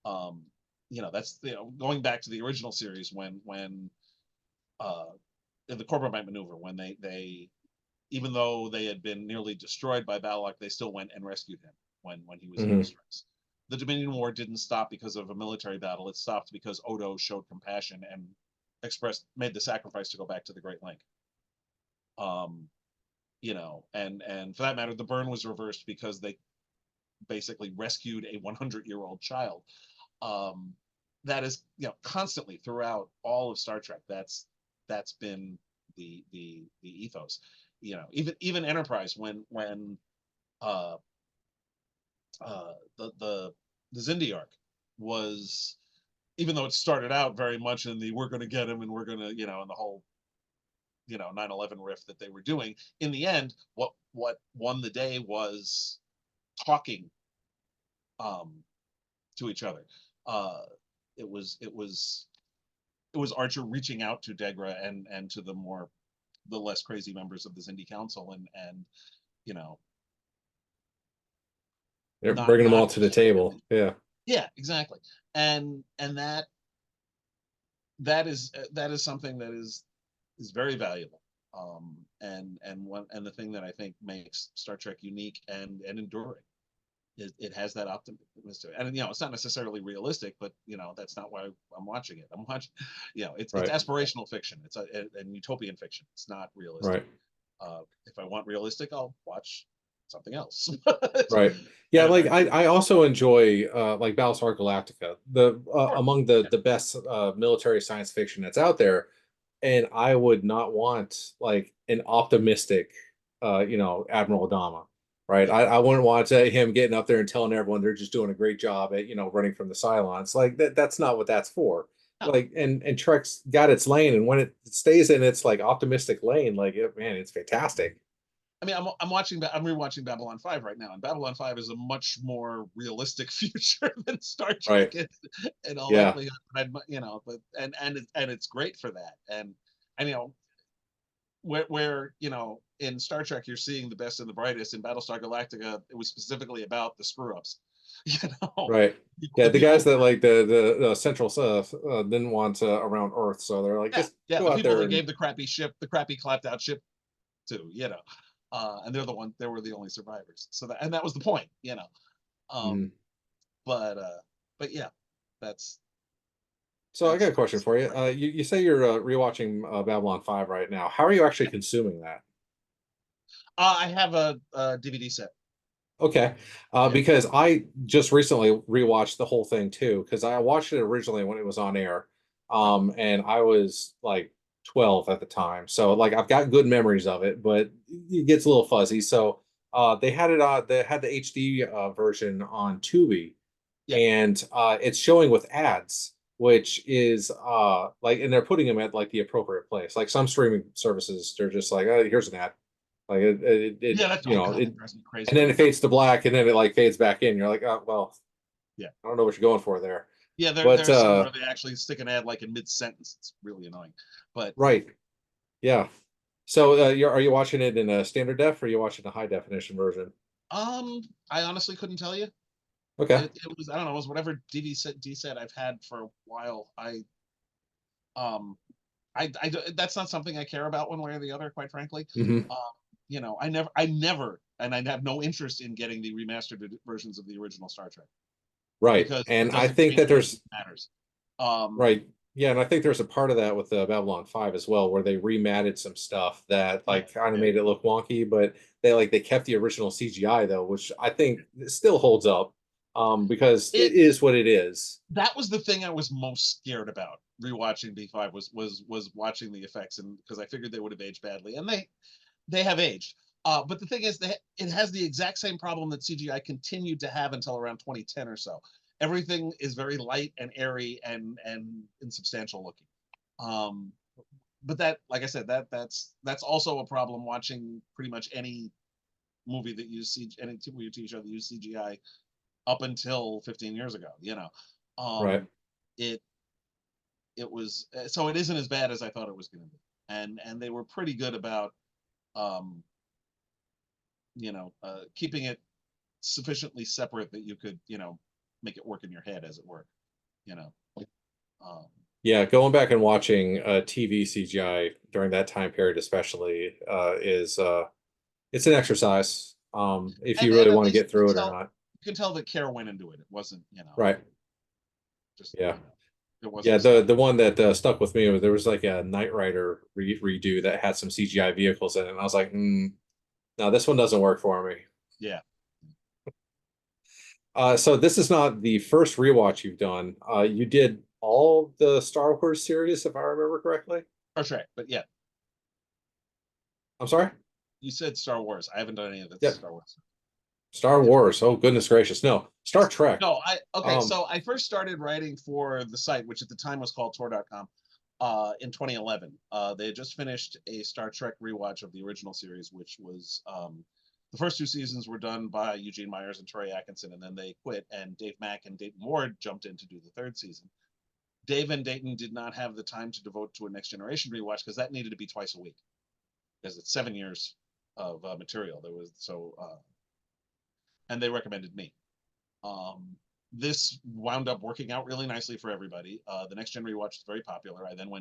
Um, that's going back to the original series when uh, in the Corbomite maneuver when they even though they had been nearly destroyed by Balok, they still went and rescued him when he was in Hmm. distress. The Dominion War didn't stop because of a military battle. It stopped because Odo showed compassion and made the sacrifice to go back to the Great Lake. Um, and for that matter, the burn was reversed because they basically rescued a 100-year-old child. Um, that is, constantly throughout all of Star Trek. That's been the ethos. Even Enterprise when uh, the Xindi arc was, even though it started out very much in the we're going to get him and we're going to and the whole 9/11 riff that they were doing. In the end, what won the day was talking um, to each other. Uh, it was Archer reaching out to Degra and to the less crazy members of the Xindi Council and you know They're bringing them not all to the table. Yeah. yeah, exactly. And that is something that is very valuable. And the thing that I think makes Star Trek unique and enduring. It has that optimism to it. And it's not necessarily realistic, but that's not why I'm watching it. I'm watching, it's Right. aspirational fiction. It's and utopian fiction. It's not realistic. Right. If I want realistic, I'll watch something else. Right. Yeah, And if like I I also enjoy like Battlestar Galactica, the sure, among the best military science fiction that's out there. And I would not want like an optimistic Admiral Adama. right? Yeah. I wouldn't want him getting up there and telling everyone they're just doing a great job at, running from the Cylons. Like that's not what that's for. No. Like, and Trek's got its lane, and when it stays in its like optimistic lane, like man, it's fantastic. I mean, I'm rewatching Babylon 5 right now, and Babylon 5 is a much more realistic future than Star Right. Trek is, in all Yeah. likelihood. But and it's great for that. And where in Star Trek you're seeing the best and the brightest. In Battlestar Galactica, it was specifically about the screw ups. You know, Right. Yeah, the the people guys who that were, like the central stuff didn't want around Earth, so they're like, yeah, just yeah, go the out people there they and gave the crappy ship, the crappy clapped out ship to, and they were the only survivors. That was the point. Um, mm. but yeah, that's So I got a question that's for you. great. You say you're rewatching Babylon 5 right now. How are you actually Yeah. consuming that? I have a DVD set. Okay. Yeah, Because I just recently rewatched the whole thing too, because I watched it originally when it was on air. right. And I was like 12 at the time. So like I've got good memories of it, but it gets a little fuzzy. So they had the HD version on Tubi, Yeah, and it's showing with ads, which is like, and they're putting them at like the appropriate place. Like some streaming services, they're just like, oh, here's an ad. Like yeah. That's, oh god, it, that drives me and crazy. then it fades to black, and then it like fades back in. You're like, oh well, Yeah, I don't know what you're going for there. yeah. There But are some where they actually stick an ad like in mid sentence. It's really annoying. But right, yeah. So are you watching it in a standard def, or are you watching the high definition version? I honestly couldn't tell you. Okay. It was, I don't know, it was whatever D set I've had for a while. Um that's not something I care about one way or the other, quite frankly. Hmm. Um, I never, and I have no interest in getting the remastered versions of the original Star Trek Right, because it and I doesn't think change that anything there's that matters. Um, right. Yeah, and I think there's a part of that with Babylon 5 as well, where they rematted some stuff that yeah, like kind of yeah. made it look wonky, but they kept the original CGI though, which I think still holds up, because it It is what it is. That was the thing I was most scared about rewatching B5 was watching the effects, and because I figured they would have aged badly, and they have aged. But the thing is that it has the exact same problem that CGI continued to have until around 2010 or so. Everything is very light and airy and insubstantial looking. Um, but that, like I said, that's also a problem watching pretty much any movie that use any movie or TV show that use CGI up until 15 years ago. Right. Um, it it was, so it isn't as bad as I thought it was going to be, and they were pretty good about um, keeping it sufficiently separate that you could, make it work in your head, as it were. You know, um, Yeah, going back and watching TV CGI during that time period, especially, is it's an exercise. If you and really at want to least get through it or not. you can tell that care went into it. It wasn't, Right. just Yeah. it wasn't Yeah. a stunt. The one that stuck with me was there was like a Knight Rider redo that had some CGI vehicles in it, and I was like, no, this one doesn't work for me. Yeah, So this is not the first rewatch you've done. You did all the Star Wars series, if I remember correctly. Star Trek, but yeah, I'm sorry. you said Star Wars. I haven't done any of the Yeah, Star Wars. Star Yeah. Wars. Oh goodness gracious, no, Star Yes. Trek. No, I okay. Um, So I first started writing for the site, which at the time was called Tor.com, in 2011. They had just finished a Star Trek rewatch of the original series, which was the first two seasons were done by Eugene Myers and Troy Atkinson, and then they quit, and Dave Mack and Dayton Ward jumped in to do the third season. Dave and Dayton did not have the time to devote to a Next Generation rewatch because that needed to be twice a week, because it's 7 years of material. There was so, and they recommended me. Um, this wound up working out really nicely for everybody. The Next Gen rewatch was very popular. I then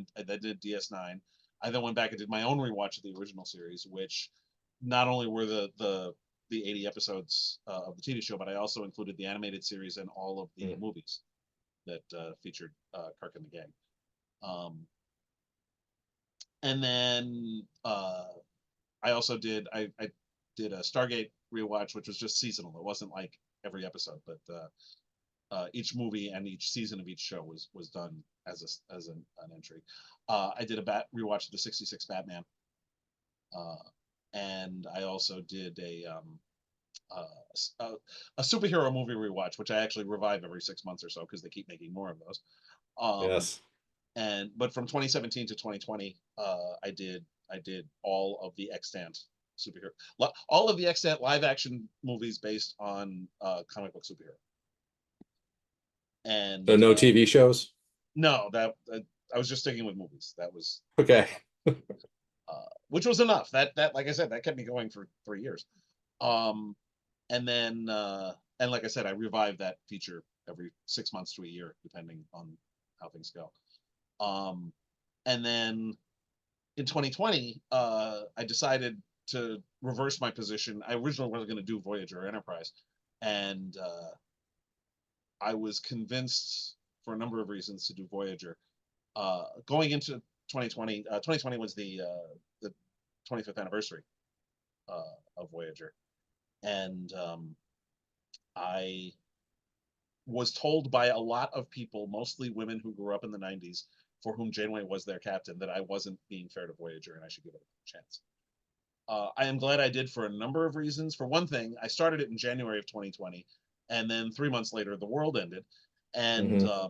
did DS9. I then went back and did my own rewatch of the original series, which not only were the 80 episodes of the TV show, but I also included the animated series and all of the mm, movies that featured Kirk and the gang. Um, and then I also I did a Stargate rewatch, which was just seasonal. It wasn't like every episode, but each movie and each season of each show was done as an entry. I did a rewatch of the '66 Batman, uh, and I also did a superhero movie rewatch, which I actually revive every 6 months or so because they keep making more of those. Um, Yes. but from 2017 to 2020, I did all of the extant superhero, all of the extant live action movies based on comic book superhero. So And no TV shows. no, that I was just sticking with movies. That was Okay. which was enough. That like I said, that kept me going for 3 years. Um, and then and like I said, I revive that feature every 6 months to a year, depending on how things go. Um, and then in 2020, I decided to reverse my position. I originally was going to do Voyager Enterprise, and I was convinced for a number of reasons to do Voyager. Going into 2020, 2020 was the 25th anniversary of Voyager, and I was told by a lot of people, mostly women who grew up in the 90s, for whom Janeway was their captain, that I wasn't being fair to Voyager and I should give it a chance. I am glad I did for a number of reasons. For one thing, I started it in January of 2020, and then 3 months later, the world ended, and Hmm.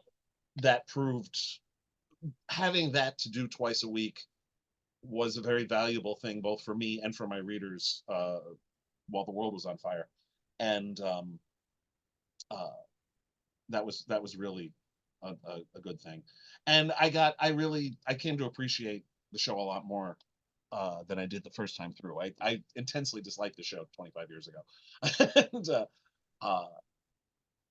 that proved having that to do twice a week was a very valuable thing, both for me and for my readers, while the world was on fire, and uh, that was really a good thing. And I came to appreciate the show a lot more than I did the first time through. I intensely disliked the show 25 years ago, and uh,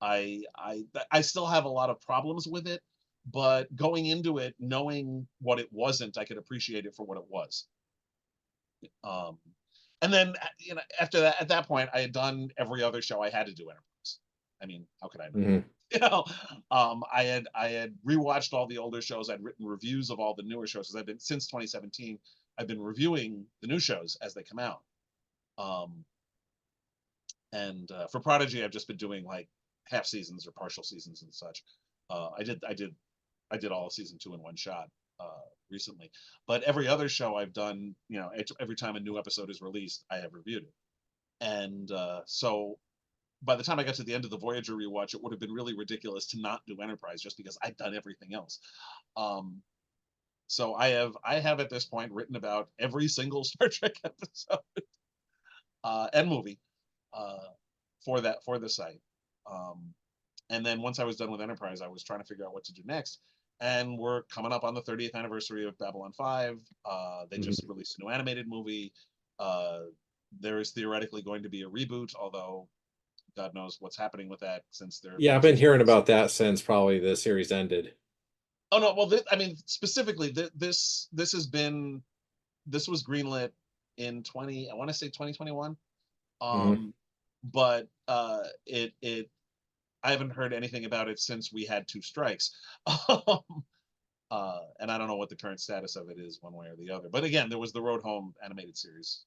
I still have a lot of problems with it. But going into it, knowing what it wasn't, I could appreciate it for what it was. Um, and then after that, at that point, I had done every other show I had to do Enterprise. I mean, how could I not? Hmm. You know, I had rewatched all the older shows. I'd written reviews of all the newer shows because I've been since 2017. I've been reviewing the new shows as they come out. Um, and for Prodigy, I've just been doing like half seasons or partial seasons and such. I did all of season two in one shot recently, but every other show I've done, every time a new episode is released, I have reviewed it. And so by the time I got to the end of the Voyager rewatch, it would have been really ridiculous to not do Enterprise just because I'd done everything else. Um, so I have at this point written about every single Star Trek episode and movie uh, for the site. Um, and then once I was done with Enterprise, I was trying to figure out what to do next. And we're coming up on the 30th anniversary of Babylon 5. They just Hmm. released a new animated movie. Uh, there is theoretically going to be a reboot, although God knows what's happening with that since Yeah, I've there's been just hearing about that since probably the series ended. oh no, well I mean specifically this was greenlit in 20, I want to say 2021. Hmm. Um, but it I haven't heard anything about it since we had two strikes. And I don't know what the current status of it is one way or the other. But again, there was the Road Home animated series,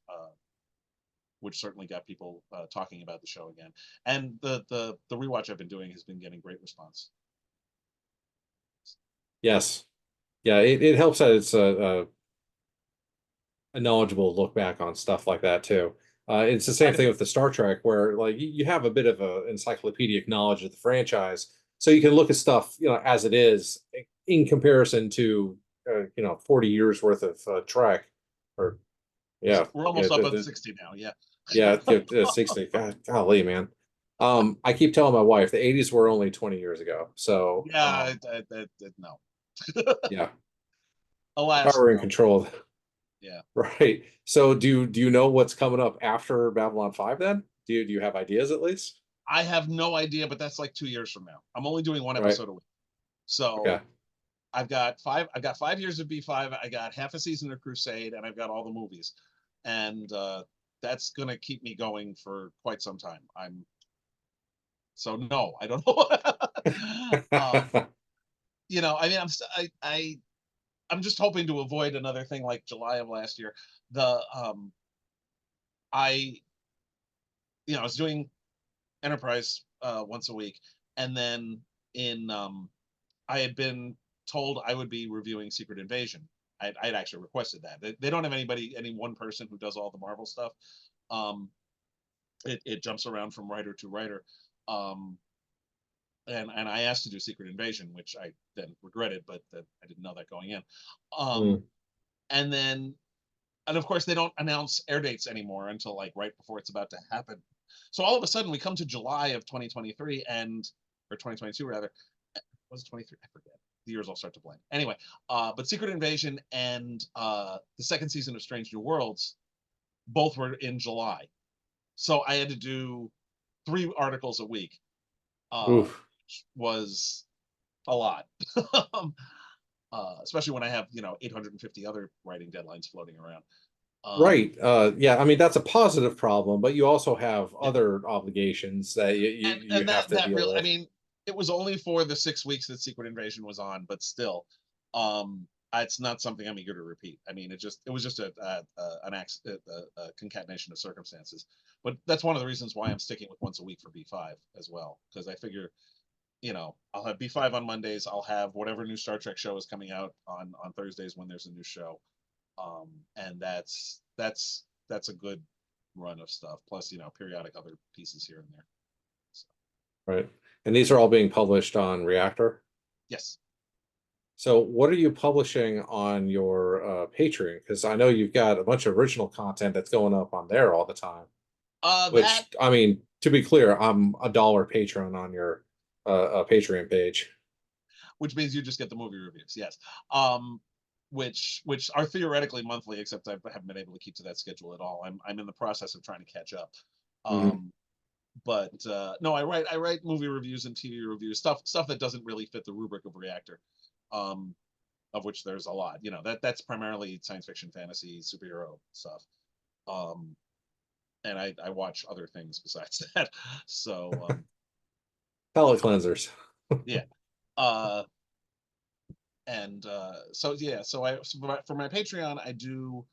which certainly got people talking about the show again. And the rewatch I've been doing has been getting great response. Yes. Yeah, it helps that it's a knowledgeable look back on stuff like that too. It's the same Quite a thing bit. with the Star Trek, where like you have a bit of a encyclopedic knowledge of the franchise, so you can look at stuff as it is in comparison to 40 years worth of Trek, or yeah, We're yeah, almost up at 60 now. Yeah. yeah, 60. God, golly, man. I keep telling my wife the 80s were only 20 years ago, so Yeah. No. yeah, if I Alas, were in no. control. Yeah. Right. So do you know what's coming up after Babylon 5 then? Do you have ideas at least? I have no idea, but that's like 2 years from now. I'm only doing one Right. episode a week. So Okay. I've got 5 years of B5, I got half a season of Crusade, and I've got all the movies. And that's gonna keep me going for quite some time. So no, I don't know. I mean, I'm just hoping to avoid another thing like July of last year. The I I was doing Enterprise once a week, and then in I had been told I would be reviewing Secret Invasion. I'd actually requested that. They don't have any one person who does all the Marvel stuff. Um, it jumps around from writer to writer. Um, and I asked to do Secret Invasion, which I then regretted, but that I didn't know that going in. Mm. And then, and of course, they don't announce air dates anymore until like right before it's about to happen. So all of a sudden, we come to July of 2023 and or 2022 rather. Was it 23? I forget. The years all start to blend. Anyway, but Secret Invasion and the second season of Strange New Worlds both were in July. So I had to do 3 articles a week, Oof. which was a lot. Especially when I have 850 other writing deadlines floating around. Right. Yeah. I mean, that's a positive problem, but you also have Yeah, other obligations that you and have to that deal really, I with. mean, it was only for the 6 weeks that Secret Invasion was on, but still, um, it's not something I'm eager to repeat. I mean, it was just an accident, a concatenation of circumstances. But that's one of the reasons why I'm sticking with once a week for B5 as well, because I figure I'll have B5 on Mondays. I'll have whatever new Star Trek show is coming out on Thursdays when there's a new show, and that's a good run of stuff. Plus, periodic other pieces here and there. So, Right. And these are all being published on Reactor. yes, So, what are you publishing on your Patreon? Because I know you've got a bunch of original content that's going up on there all the time. that Which, I mean, to be clear, I'm a dollar patron on your Patreon page. which means you just get the movie reviews. Yes, um, which are theoretically monthly, except I haven't been able to keep to that schedule at all. I'm in the process of trying to catch up. Mhm. Um, but no, I write movie reviews and TV reviews, stuff that doesn't really fit the rubric of Reactor, um, of which there's a lot. That's primarily science fiction, fantasy, superhero stuff. Um, and I watch other things besides that. So Palate cleansers. yeah. Uh, and so yeah, for my Patreon, I do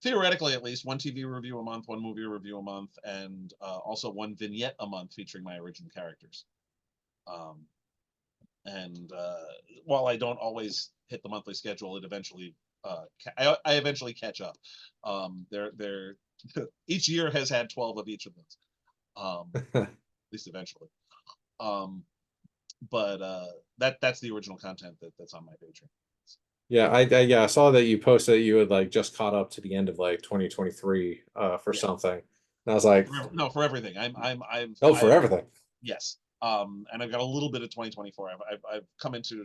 theoretically at least one TV review a month, one movie review a month, and also one vignette a month featuring my original characters. Um, and while I don't always hit the monthly schedule, it eventually I eventually catch up. They're each year has had 12 of each of those, at least eventually. Um, but that's the original content that's on my Patreon. Yeah, I saw that you posted that you had like just caught up to the end of like 2023 for Yeah, something. And I was like, no, for everything. oh, for I've everything. yes. And I've got a little bit of 2024. I've come into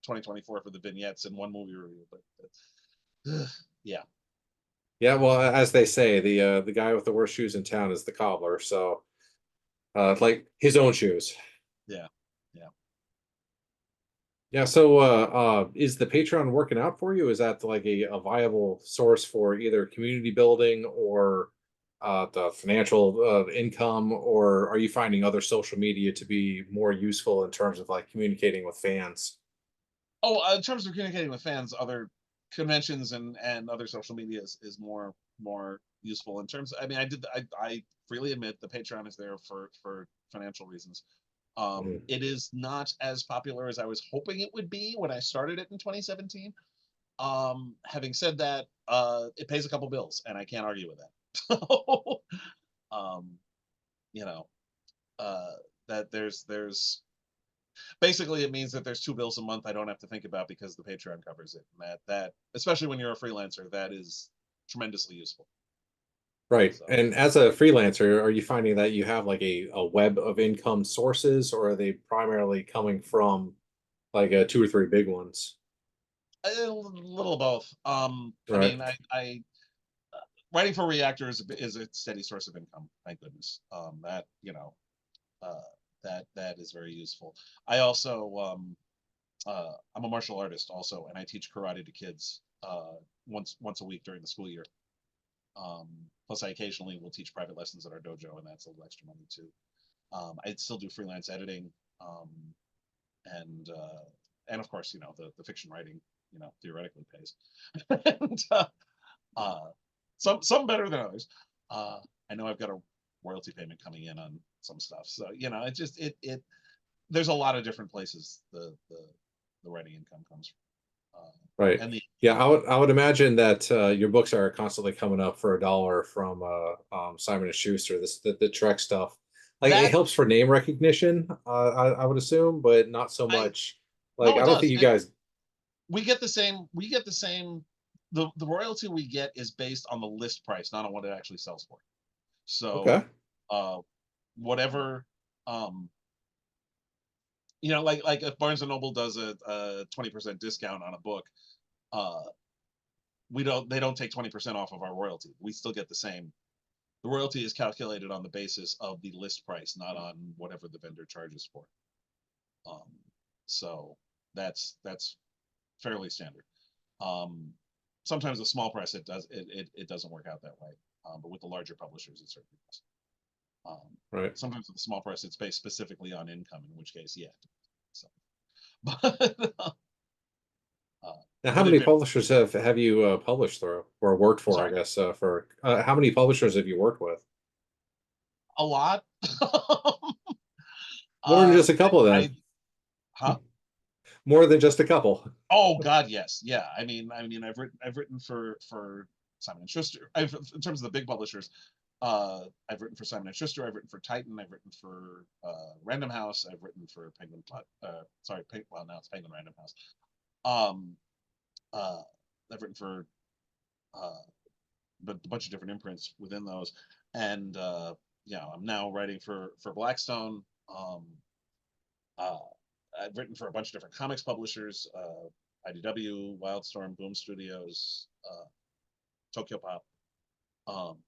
2024 for the vignettes and one movie review, but yeah, Yeah, well, as they say, the guy with the worst shoes in town is the cobbler. So, like his own shoes. yeah, yeah. Yeah. So, is the Patreon working out for you? Is that like a viable source for either community building or the financial income, or are you finding other social media to be more useful in terms of like communicating with fans? Oh, in terms of communicating with fans, other conventions and other social media is more useful in terms. I mean, I freely admit the Patreon is there for financial reasons. Mm. It is not as popular as I was hoping it would be when I started it in 2017. Having said that, it pays a couple bills, and I can't argue with that. So, um, you know, uh, that there's basically it means that there's 2 bills a month I don't have to think about because the Patreon covers it. And that especially when you're a freelancer, that is tremendously useful. Right. So, And as a freelancer, are you finding that you have like a web of income sources, or are they primarily coming from like two or three big ones? a little of both. I Right. mean, I writing for Reactor is a steady source of income. Thank goodness. That uh, that is very useful. I also I'm a martial artist also, and I teach karate to kids once a week during the school year. Um, Plus, I occasionally will teach private lessons at our dojo, and that's a little extra money too. I still do freelance editing, um, and of course, the fiction writing, theoretically pays, and uh, some better than others. Uh, I know I've got a royalty payment coming in on some stuff, so it just it there's a lot of different places the writing income comes from. Right. and the Yeah, I would imagine that your books are constantly coming up for $1 from Simon and Schuster. The Trek stuff, like it that helps for name recognition. I would assume, but not so I much. Like no, I it don't does. think you guys. We get the same. We get the same. The royalty we get is based on the list price, not on what it actually sells for. So, Okay. uh, whatever, um, like if Barnes and Noble does a 20% discount on a book, uh, they don't take 20% off of our royalty. We still get the same. The royalty is calculated on the basis of the list price, not on whatever the vendor charges for. Um, so that's fairly standard. Um, Sometimes the small press it doesn't work out that way, but with the larger publishers it certainly does. Right. Sometimes with the small press it's based specifically on income, in which case, yeah. So, but uh, Now, how but it many varies publishers have you published through or worked I'm for? I sorry, guess for how many publishers have you worked with? a lot. More than just a couple, I then. huh? More than just a couple. Oh God, yes, yeah. I've written for Simon and Schuster. In terms of the big publishers, I've written for Simon and Schuster. I've written for Titan. I've written for Random House. I've written for Penguin Plot. Sorry, well now it's Penguin Random House. Um, uh, I've written for a bunch of different imprints within those, and yeah, I'm now writing for Blackstone. Uh, I've written for a bunch of different comics publishers, IDW, Wildstorm, Boom Studios, Tokyo Pop, um,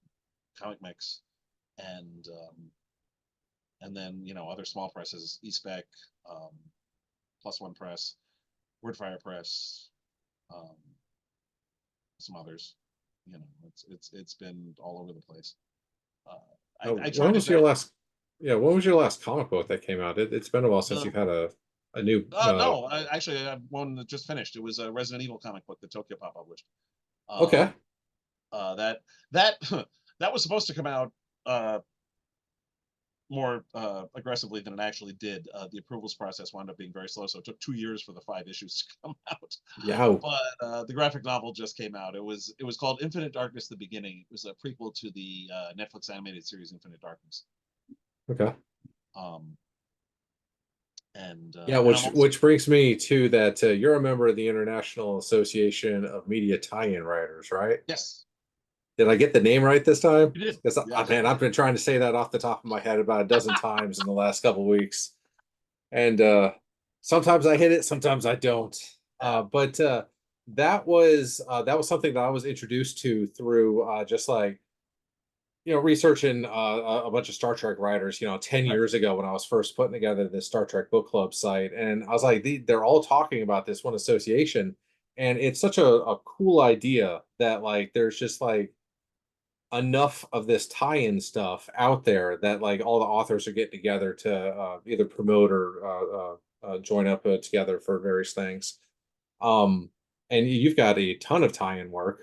Comic Mix, and then other small presses, eSpec, um, Plus One Press, Wordfire Press, um, some others. It's been all over the place. Uh, I try When to was your grab last? Yeah, when was your last comic book that came out? It's been a while since the. you've had a new. No, actually, I have one that just finished. It was a Resident Evil comic book that Tokyo Pop published. Um, Okay. that that that was supposed to come out uh, more aggressively than it actually did. The approvals process wound up being very slow, so it took 2 years for the 5 issues to come out. Yeah. But the graphic novel just came out. It was called Infinite Darkness: The Beginning. It was a prequel to the Netflix animated series Infinite Darkness. Okay. Um, and Yeah, and I'm also which brings me to that you're a member of the International Association of Media Tie-in Writers, right? yes, Did I get the name right this time? you did. Because You man, absolutely I've did. been trying to say that off the top of my head about a dozen times in the last couple of weeks, and sometimes I hit it, sometimes I don't. Yeah. But that was something that I was introduced to through just like researching a bunch of Star Trek writers, 10 Right. years ago when I was first putting together this Star Trek book club site. And I was like, they're all talking about this one association. And it's such a cool idea that like there's just like enough of this tie-in stuff out there that like all the authors are getting together to either promote or join up together for various things. Um, and you've got a ton of tie-in work.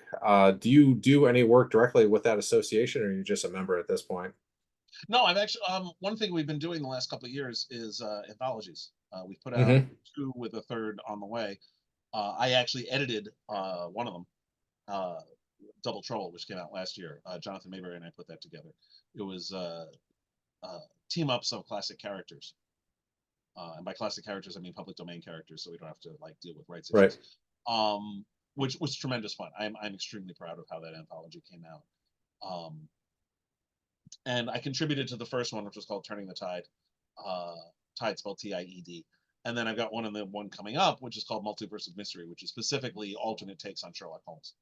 Do you do any work directly with that association, or are you just a member at this point? No, I've actually one thing we've been doing the last couple of years is anthologies. We've put out Hmm. two with a third on the way. I actually edited one of them, uh, Double Trouble, which came out last year. Jonathan Mayberry and I put that together. It was uh, team ups of classic characters, and by classic characters I mean public domain characters, so we don't have to like deal with rights Right. issues. Which was tremendous fun. I'm extremely proud of how that anthology came out. Um, and I contributed to the first one, which was called Turning the Tide. Uh, Tide spelled Tied. And then I've got one in the one coming up, which is called Multiverse of Mystery, which is specifically alternate takes on Sherlock Holmes.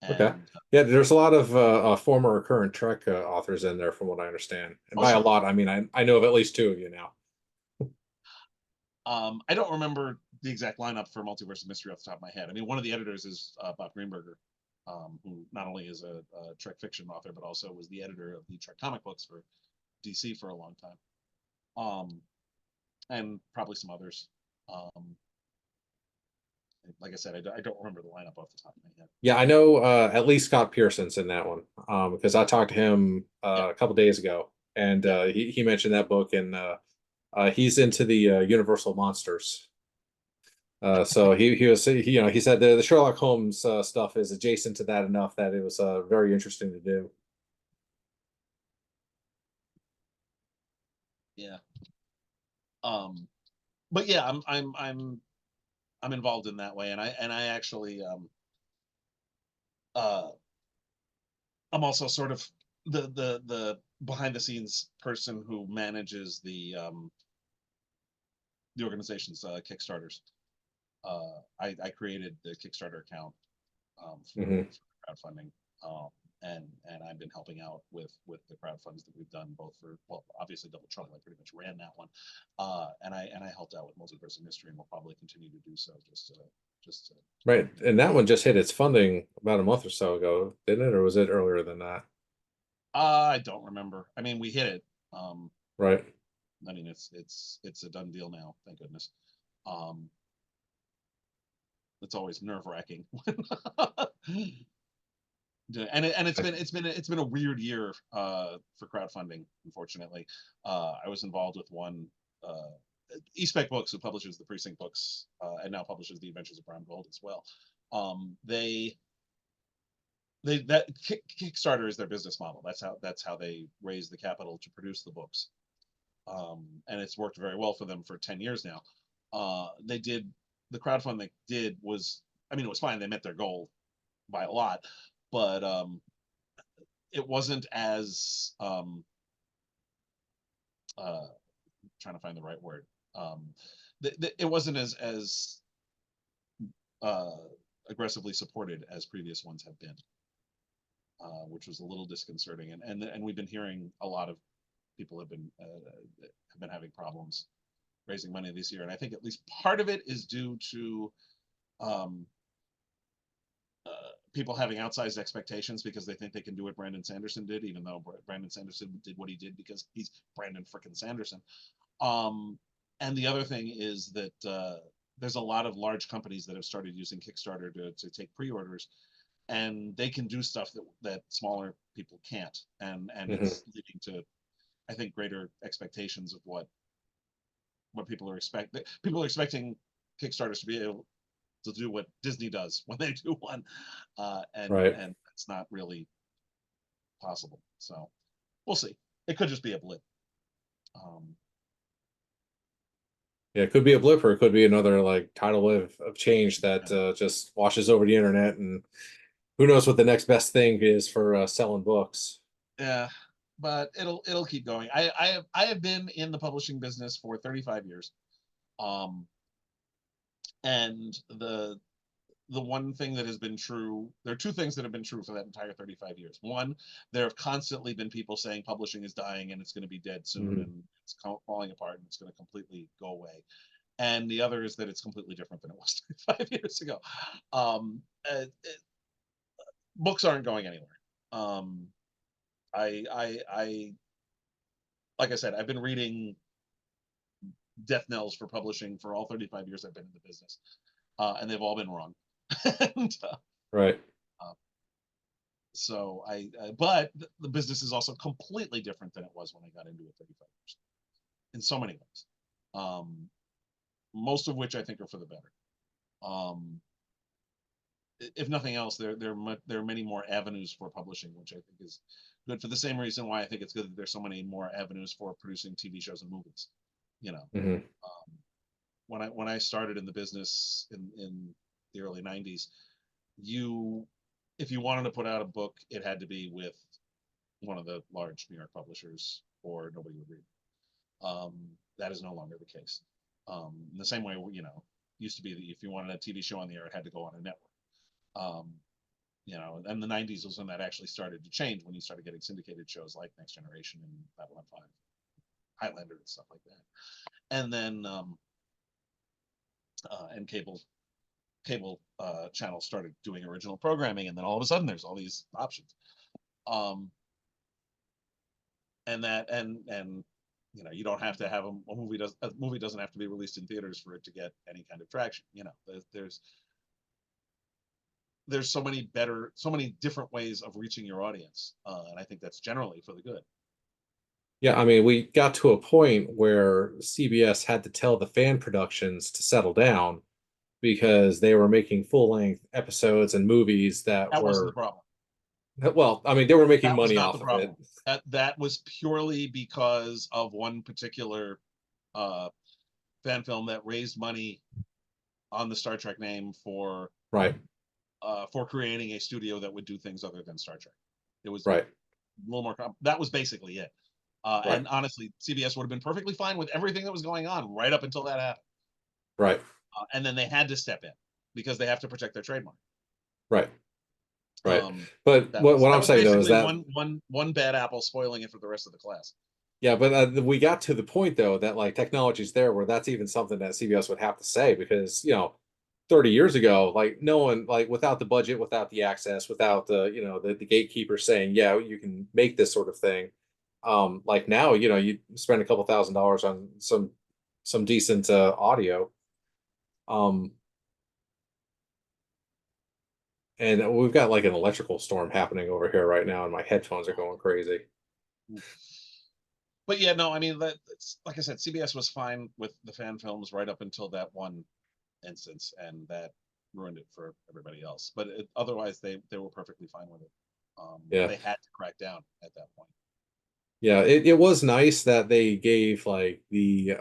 Okay. And Yeah, there's a lot of former or current Trek authors in there, from what I understand. And oh, by a sure. lot, I mean I know of at least two of you now. I don't remember the exact lineup for Multiverse of Mystery off the top of my head. I mean, one of the editors is Bob Greenberger, who not only is a Trek fiction author, but also was the editor of the Trek comic books for DC for a long time. And probably some others. Um, like I said, I don't remember the lineup off the top of my head. Yeah, I know at least Scott Pearson's in that one because I talked to him Yeah, a couple days ago, and yeah. he mentioned that book, and he's into the Universal monsters. So he said the Sherlock Holmes stuff is adjacent to that enough that it was very interesting to do. Yeah. Um, but yeah, I'm involved in that way, and I actually uh I'm also sort of the behind the scenes person who manages the organization's Kickstarters. I created the Kickstarter account Hmm. for crowdfunding, um, and I've been helping out with the crowdfunds that we've done, both for, well, obviously Double Trouble. I pretty much ran that one, and I helped out with Multiverse Mystery, and will probably continue to do so. Just Right, and that one just hit its funding about a month or so ago, didn't it, or was it earlier than that? I don't remember. I mean, we hit it. Um, Right. I mean, it's a done deal now. Thank goodness. Um, it's always nerve wracking. And it's been a weird year for crowdfunding. Unfortunately, I was involved with one. Uh, Eastspec Books, who publishes the Precinct books and now publishes the Adventures of Brown Gold as well. They that Kickstarter is their business model. That's how they raise the capital to produce the books, and it's worked very well for them for 10 years now. They did the crowdfund they did was, I mean, it was fine. They met their goal by a lot, but it wasn't as uh, trying to find the right word. Um, it wasn't as uh, aggressively supported as previous ones have been, which was a little disconcerting. And we've been hearing a lot of people have been having problems raising money this year, and I think at least part of it is due to um, people having outsized expectations because they think they can do what Brandon Sanderson did, even though Brandon Sanderson did what he did because he's Brandon frickin' Sanderson. Um, and the other thing is that there's a lot of large companies that have started using Kickstarter to take pre-orders, and they can do stuff that smaller people can't, and Hmm. it's leading to, I think, greater expectations of what people are expecting. People are expecting Kickstarters to be able to do what Disney does when they do one, Right. and it's not really possible. So we'll see. It could just be a blip. Um, Yeah, it could be a blip, or it could be another like tidal wave of change that just washes over the internet, and who knows what the next best thing is for selling books. yeah, but it'll keep going. I have been in the publishing business for 35 years. Um, and the one thing that has been true, there are two things that have been true for that entire 35 years. One, there have constantly been people saying publishing is dying and it's going to be dead soon Mhm. and it's falling apart and it's going to completely go away. And the other is that it's completely different than it was 35 years ago. Um, uh, Books aren't going anywhere. Um, I like I said, I've been reading death knells for publishing for all 35 years I've been in the business, and they've all been wrong. and, Right. uh, so but the business is also completely different than it was when I got into it 35 years in so many ways. Um, Most of which I think are for the better. Um, if nothing else, there are many more avenues for publishing, which I think is good for the same reason why I think it's good that there's so many more avenues for producing TV shows and movies. You know, Hmm. um, when I started in the business in the early 90s, you if you wanted to put out a book, it had to be with one of the large New York publishers, or nobody would read it. That is no longer the case. In the same way, used to be that if you wanted a TV show on the air, it had to go on a network. Um, and the 90s was when that actually started to change, when you started getting syndicated shows like Next Generation and Babylon 5, Highlander, and stuff like that. And then and cable channels started doing original programming, and then all of a sudden there's all these options. Um, and that and you don't have to have a movie doesn't have to be released in theaters for it to get any kind of traction. There's so many different ways of reaching your audience, and I think that's generally for the good. Yeah, I mean, we got to a point where CBS had to tell the fan productions to settle down because they were making full-length episodes and movies that That wasn't the were, problem. well, I mean, they were making That was money not the off of it. problem. That was purely because of one particular uh, fan film that raised money on the Star Trek name Right, for creating a studio that would do things other than Star Trek. It was right, a little more. That was basically it. right, And honestly, CBS would have been perfectly fine with everything that was going on right up until that happened. right, And then they had to step in because they have to protect their trademark. right, right. Um, But what that I'm was saying though is basically that, one bad apple spoiling it for the rest of the class. yeah, but we got to the point though that like technology's there where that's even something that CBS would have to say, because 30 years ago, like no one, like without the budget, without the access, without the the gatekeeper saying, yeah, you can make this sort of thing. Like now, you spend a couple $1,000s on some decent audio. Um, and we've got like an electrical storm happening over here right now, and my headphones are going crazy. But yeah, no, I mean that's like I said, CBS was fine with the fan films right up until that one instance, and that ruined it for everybody else. But otherwise, they were perfectly fine with it. Yeah. They had to crack down at that point. Yeah, it was nice that they gave like the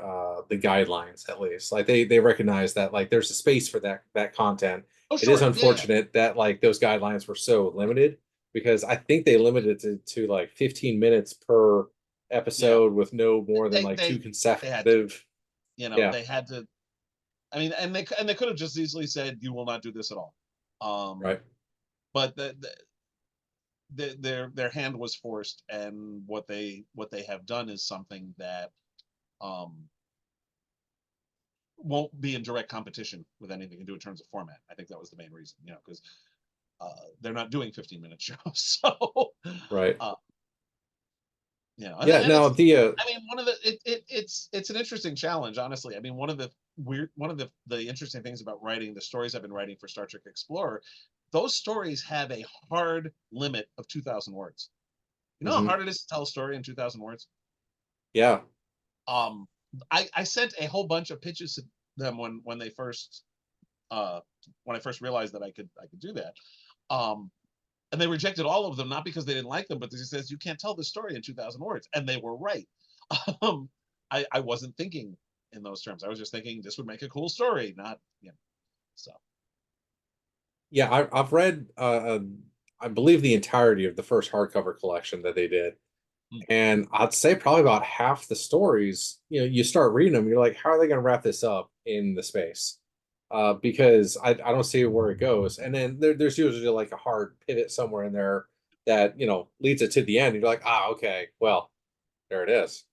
guidelines at least. Like they recognize that like there's a space for that content. Oh, It is sure, yeah, yeah, unfortunate that like those guidelines were so limited, because I think they limited it to like 15 minutes per yeah. episode with no more than They like two they they had to, consecutive. Yeah, they had to. I mean, and they could have just easily said, "You will not do this at all." Um, right. but their hand was forced, and what they have done is something that um won't be in direct competition with anything to do in terms of format. I think that was the main reason, because they're not doing 15-minute shows. So, Right. uh, Yeah, and now it's, the I mean, one of the it's an interesting challenge, honestly. I mean, one of the interesting things about writing the stories I've been writing for Star Trek Explorer, those stories have a hard limit of 2,000 words. You know how mhm. hard it is to tell a story in 2,000 words? Yeah. Um, I sent a whole bunch of pitches to them uh, when I first realized that I could do that. Um, and they rejected all of them, not because they didn't like them, but they says you can't tell this story in 2,000 words, and they were right. Um, I wasn't thinking in those terms. I was just thinking this would make a cool story, not so. Yeah, I've read I believe the entirety of the first hardcover collection that they did. Hmm. And I'd say probably about half the stories, you start reading them, you're like, how are they going to wrap this up in the space? Because I don't see where it goes. And then there's usually like a hard pivot somewhere in there that, leads it to the end. You're like, ah, okay, well, there it is.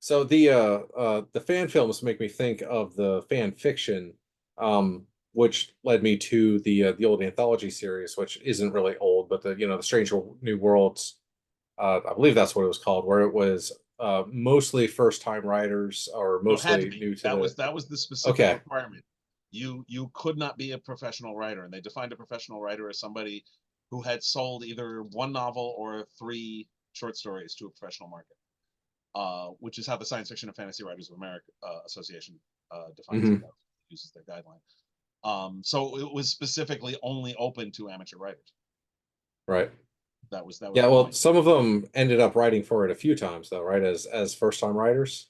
So the fan films make me think of the fan fiction, which led me to the old anthology series, which isn't really old, but the Strange New Worlds, I believe that's what it was called, where it was mostly first time writers or Well, it had to mostly be. new to That the. was that was the specific Okay, requirement. You could not be a professional writer, and they defined a professional writer as somebody who had sold either one novel or three short stories to a professional market. Which is how the Science Fiction and Fantasy Writers of America Association defines it. hmm, Uses their guideline. So it was specifically only open to amateur writers. right. That was Yeah, the well, point. some of them ended up writing for it a few times, though, right? As first time writers,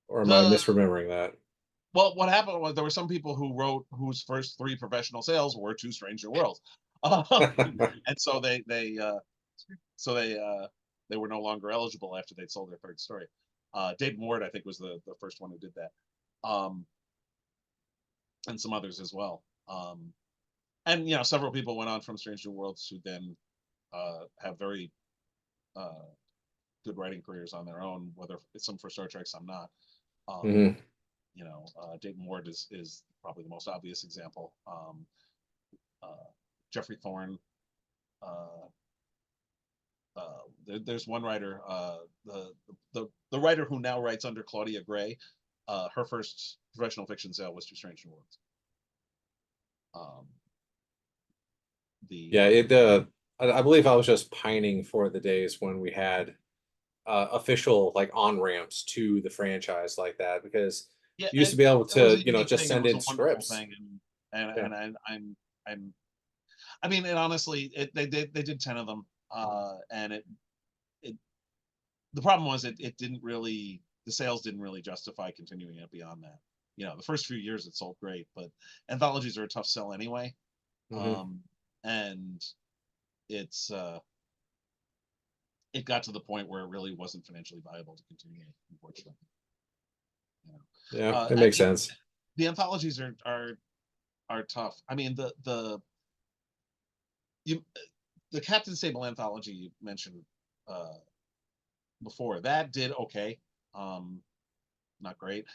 or am I The misremembering that? Well, what happened was there were some people who wrote whose first three professional sales were to Stranger Worlds, um, and so they were no longer eligible after they'd sold their third story. Dave Ward, I think, was the first one who did that, um, and some others as well. And several people went on from Stranger Worlds who then have very uh, good writing careers on their own. Whether it's some for Star Trek, some not. Um, Hmm. Dayton Ward is probably the most obvious example. Uh, Jeffrey Thorne. Uh, there's one writer, the writer who now writes under Claudia Gray. Her first professional fiction sale was to Strange New Worlds. Um, the Yeah, it. I believe I was just pining for the days when we had official like on ramps to the franchise like that, because Yeah, you used to be able it was to, a unique just thing, and it send was in a wonderful scripts. thing, and Yeah. and I'm I mean, and honestly, they did 10 of them, and it the problem was it didn't really the sales didn't really justify continuing it beyond that. The first few years it sold great, but anthologies are a tough sell anyway. Hmm. Um, and it's it got to the point where it really wasn't financially viable to continue, unfortunately. You know, Yeah, it I makes mean, sense. the anthologies are tough. I mean, you the Captain Sable anthology you mentioned uh, before that did okay, um, not great.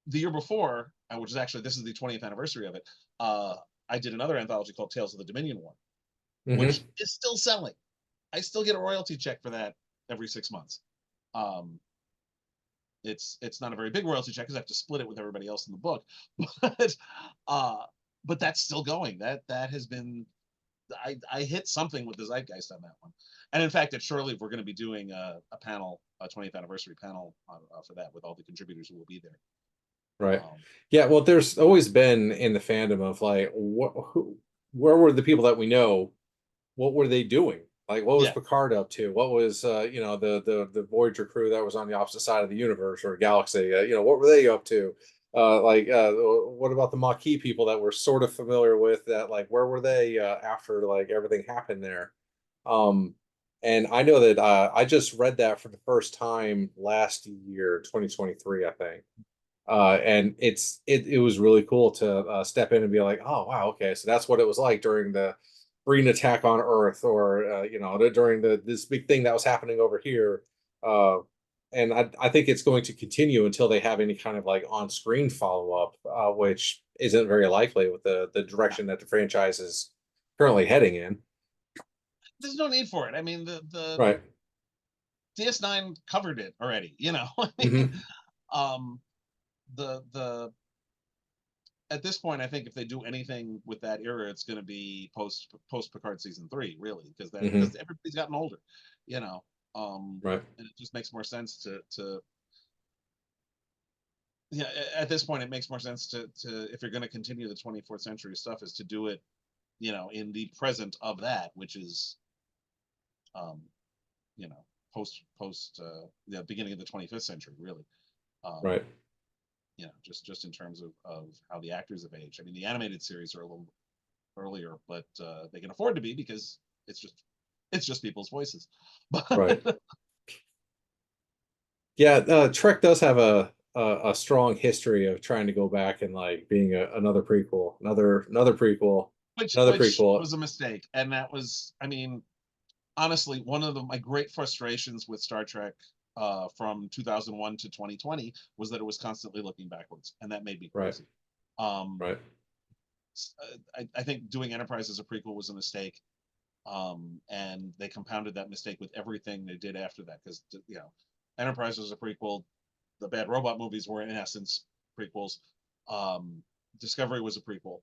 The year before, which is actually this is the 20th anniversary of it, uh, I did another anthology called Tales of the Dominion War, which Hmm. is still selling. I still get a royalty check for that every 6 months. Um, it's not a very big royalty check because I have to split it with everybody else in the book, but uh, but that's still going. That has been I hit something with the zeitgeist on that one. And in fact, at Shortly, we're going to be doing a panel, a 20th anniversary panel for that with all the contributors who will be there. Right. Um, Yeah. Well, there's always been in the fandom of like, where were the people that we know? What were they doing? Like, what was yeah, Picard up to? What was, the Voyager crew that was on the opposite side of the universe or galaxy? What were they up to? What about the Maquis people that we're sort of familiar with? That like, where were they after like everything happened there? Um, and I know that I just read that for the first time last year, 2023, I think. And it was really cool to step in and be like, oh wow, okay, so that's what it was like during the Green attack on Earth, or during this big thing that was happening over here. Uh, and I think it's going to continue until they have any kind of like on-screen follow-up, which isn't very likely with the direction that the franchise is currently heading in. there's no need for it. I mean, the Right. DS9 covered it already. I mean, Hmm. um, the at this point, I think if they do anything with that era, it's going to be post Picard season 3, really, because Hmm. everybody's gotten older, you know. Right. And it just makes more sense to yeah. At this point, it makes more sense to if you're going to continue the 24th century stuff, is to do it, in the present of that, which is um, you know, post the beginning of the 25th century, really. Um, Right. just in terms of how the actors have aged. I mean, the animated series are a little earlier, but they can afford to be because it's just it's just people's voices. Right. But Yeah, Trek does have a strong history of trying to go back and like being another prequel, another prequel, another which prequel. was a mistake, and that was, I mean, honestly, one of my great frustrations with Star Trek from 2001 to 2020 was that it was constantly looking backwards, and that made me Right, crazy. Um, right. I think doing Enterprise as a prequel was a mistake, and they compounded that mistake with everything they did after that. Because Enterprise was a prequel, the Bad Robot movies were in essence prequels. Um, Discovery was a prequel.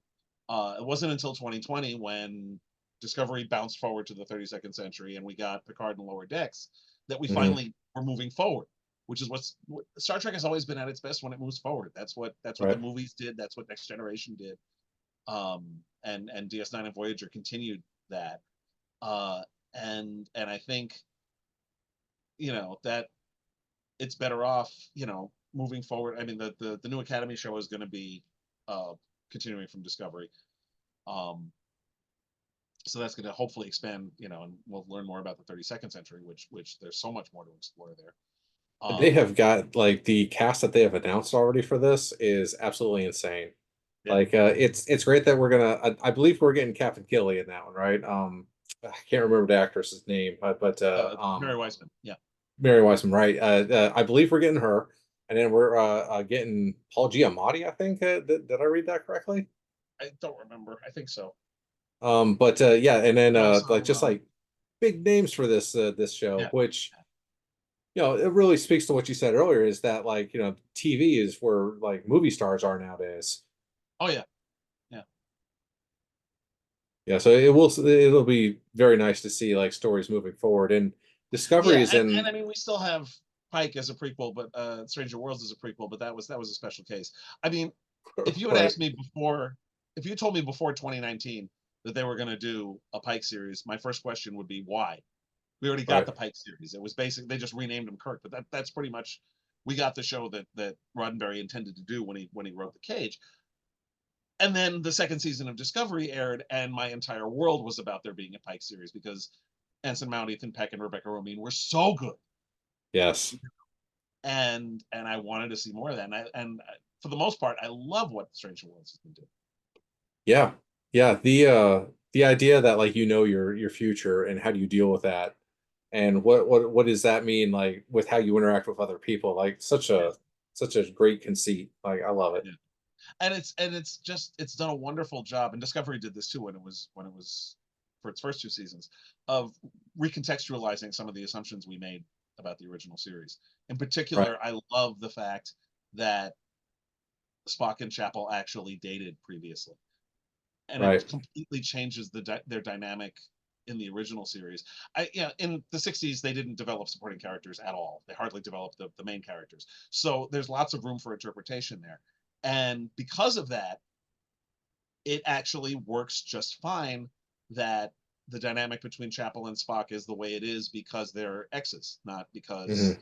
It wasn't until 2020 when Discovery bounced forward to the 32nd century and we got Picard and Lower Decks that we Hmm. finally were moving forward. Which is what Star Trek has always been at its best when it moves forward. That's what the Right. movies did. That's what Next Generation did. And DS9 and Voyager continued that. Uh, and I think that it's better off, moving forward. I mean, the new Academy show is going to be uh, continuing from Discovery, um, so that's going to hopefully expand, and we'll learn more about the 32nd century, which there's so much more to explore there. They Um, have got like the cast that they have announced already for this is absolutely insane. yeah, Like, it's great that we're gonna. I believe we're getting Captain Killy in that one, right? I can't remember the actress's name, but Mary Weissman, yeah. Mary Weissman, right? I believe we're getting her, and then we're getting Paul Giamatti. I think. Did I read that correctly? I don't remember. I think so. But yeah, and then And like also, just like big names for this show, yeah. which it really speaks to what you said earlier, is that like TV is where like movie stars are nowadays. Oh yeah, yeah. Yeah, so it'll be very nice to see like stories moving forward, and Discovery Yeah, is in and I mean we still have Pike as a prequel, but Stranger Worlds as a prequel, but that was a special case. I mean, if you had right, asked me before, if you told me before 2019 that they were going to do a Pike series, my first question would be why. We already got right, the Pike series. It was basic. They just renamed him Kirk, but that's pretty much we got the show that Roddenberry intended to do when he wrote the Cage. And then the second season of Discovery aired, and my entire world was about there being a Pike series because Anson Mount, Ethan Peck, and Rebecca Romijn were so good, yes, and I wanted to see more of that. And for the most part, I love what Stranger Worlds has been doing. yeah, yeah. The idea that like your future and how do you deal with that, and what does that mean like with how you interact with other people? Like Yeah, such a great conceit. Like I love it. yeah. And it's just it's done a wonderful job. And Discovery did this too when it was for its first two seasons of recontextualizing some of the assumptions we made about the original series. In Right, particular, I love the fact that Spock and Chapel actually dated previously, and it right, completely changes their dynamic in the original series. In the 60s they didn't develop supporting characters at all. They hardly developed the main characters. So there's lots of room for interpretation there. And because of that, it actually works just fine that the dynamic between Chapel and Spock is the way it is because they're exes, not because hmm,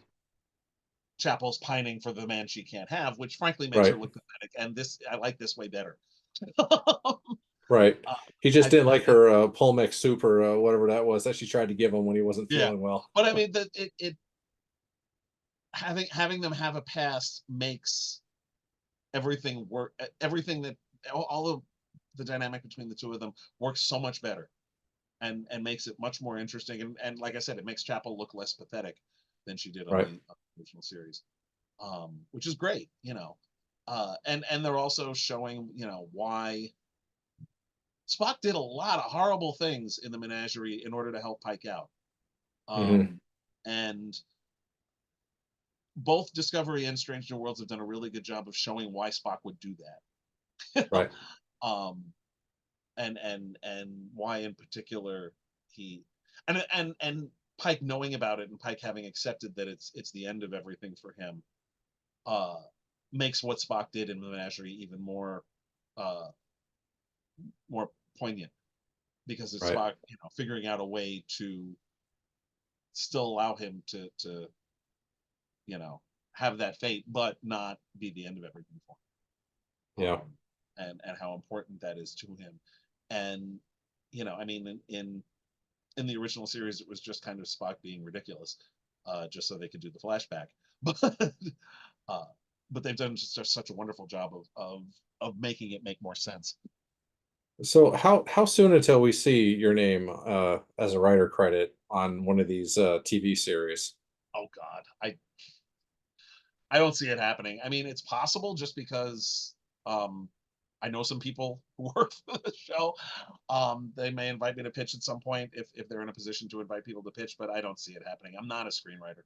Chapel's pining for the man she can't have, which frankly makes her right, look pathetic. And this, I like this way better. right. uh, He just I, didn't I like think, her Polmex soup or whatever that was that she tried to give him when he wasn't yeah. feeling well. But I mean, that it having them have a past makes everything work. Everything that all of the dynamic between the two of them works so much better, and makes it much more interesting. And like I said, it makes Chapel look less pathetic than she did on Right, the original series, which is great. And they're also showing why Spock did a lot of horrible things in the menagerie in order to help Pike out. hmm, And both Discovery and Strange New Worlds have done a really good job of showing why Spock would do that. right, um, and why in particular he and Pike knowing about it and Pike having accepted that it's the end of everything for him, uh, makes what Spock did in the menagerie even uh, more poignant because it's right, Spock, figuring out a way to still allow him to you know have that fate, but not be the end of everything for him. yeah, And how important that is to him. And I mean, in the original series, it was just kind of Spock being ridiculous, just so they could do the flashback. But uh, but they've done just such a wonderful job of making it make more sense. So how soon until we see your name as a writer credit on one of these TV series? Oh God, I don't see it happening. I mean, it's possible just because um, I know some people who work for the show. They may invite me to pitch at some point if they're in a position to invite people to pitch, but I don't see it happening. I'm not a screenwriter.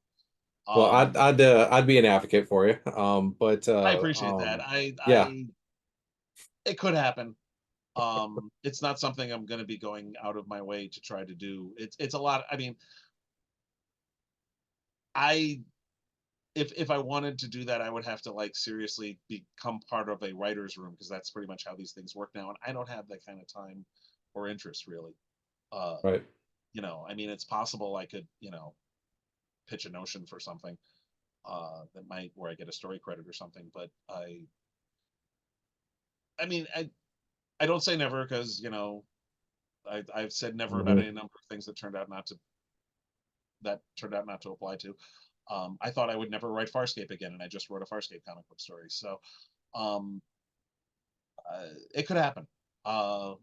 Well, Um, I'd be an advocate for you. But I appreciate that. yeah, It could happen. It's not something I'm going to be going out of my way to try to do. It's a lot. I mean, I if I wanted to do that, I would have to like seriously become part of a writer's room because that's pretty much how these things work now, and I don't have that kind of time or interest really. Uh, right. I mean, it's possible I could, pitch a notion for something that might where I get a story credit or something, but I mean, I don't say never because I've said never about Hmm. any number of things that turned out not to apply to. I thought I would never write Farscape again, and I just wrote a Farscape comic book story. So um, it could happen. I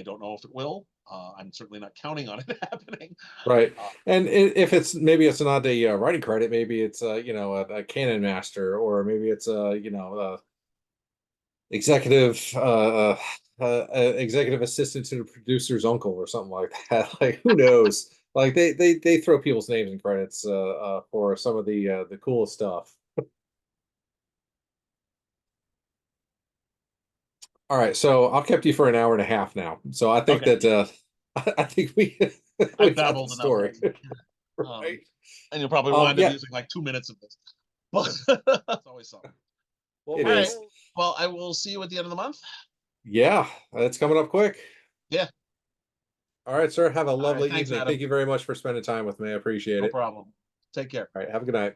don't know if it will. I'm certainly not counting on it happening. Right. Uh, And if it's maybe it's not a writing credit, maybe it's a canon master, or maybe it's executive executive assistant to the producer's uncle or something like that. Like who knows? Like they throw people's names in credits for some of the coolest stuff. All right, so I've kept you for an hour and a half now. So I think okay, that yeah, I think we I've we got the babbled enough. story. Right. And you'll probably wind up Yeah, using like 2 minutes of this. But that's always something. Well, it all right. is. Well, I will see you at the end of the month. Yeah, it's coming up quick. Yeah. All right, sir. Have a All right. lovely Thanks, evening. Thank Adam. you very much for spending time with me. I appreciate No it. problem. Take care. All right. Have a good night.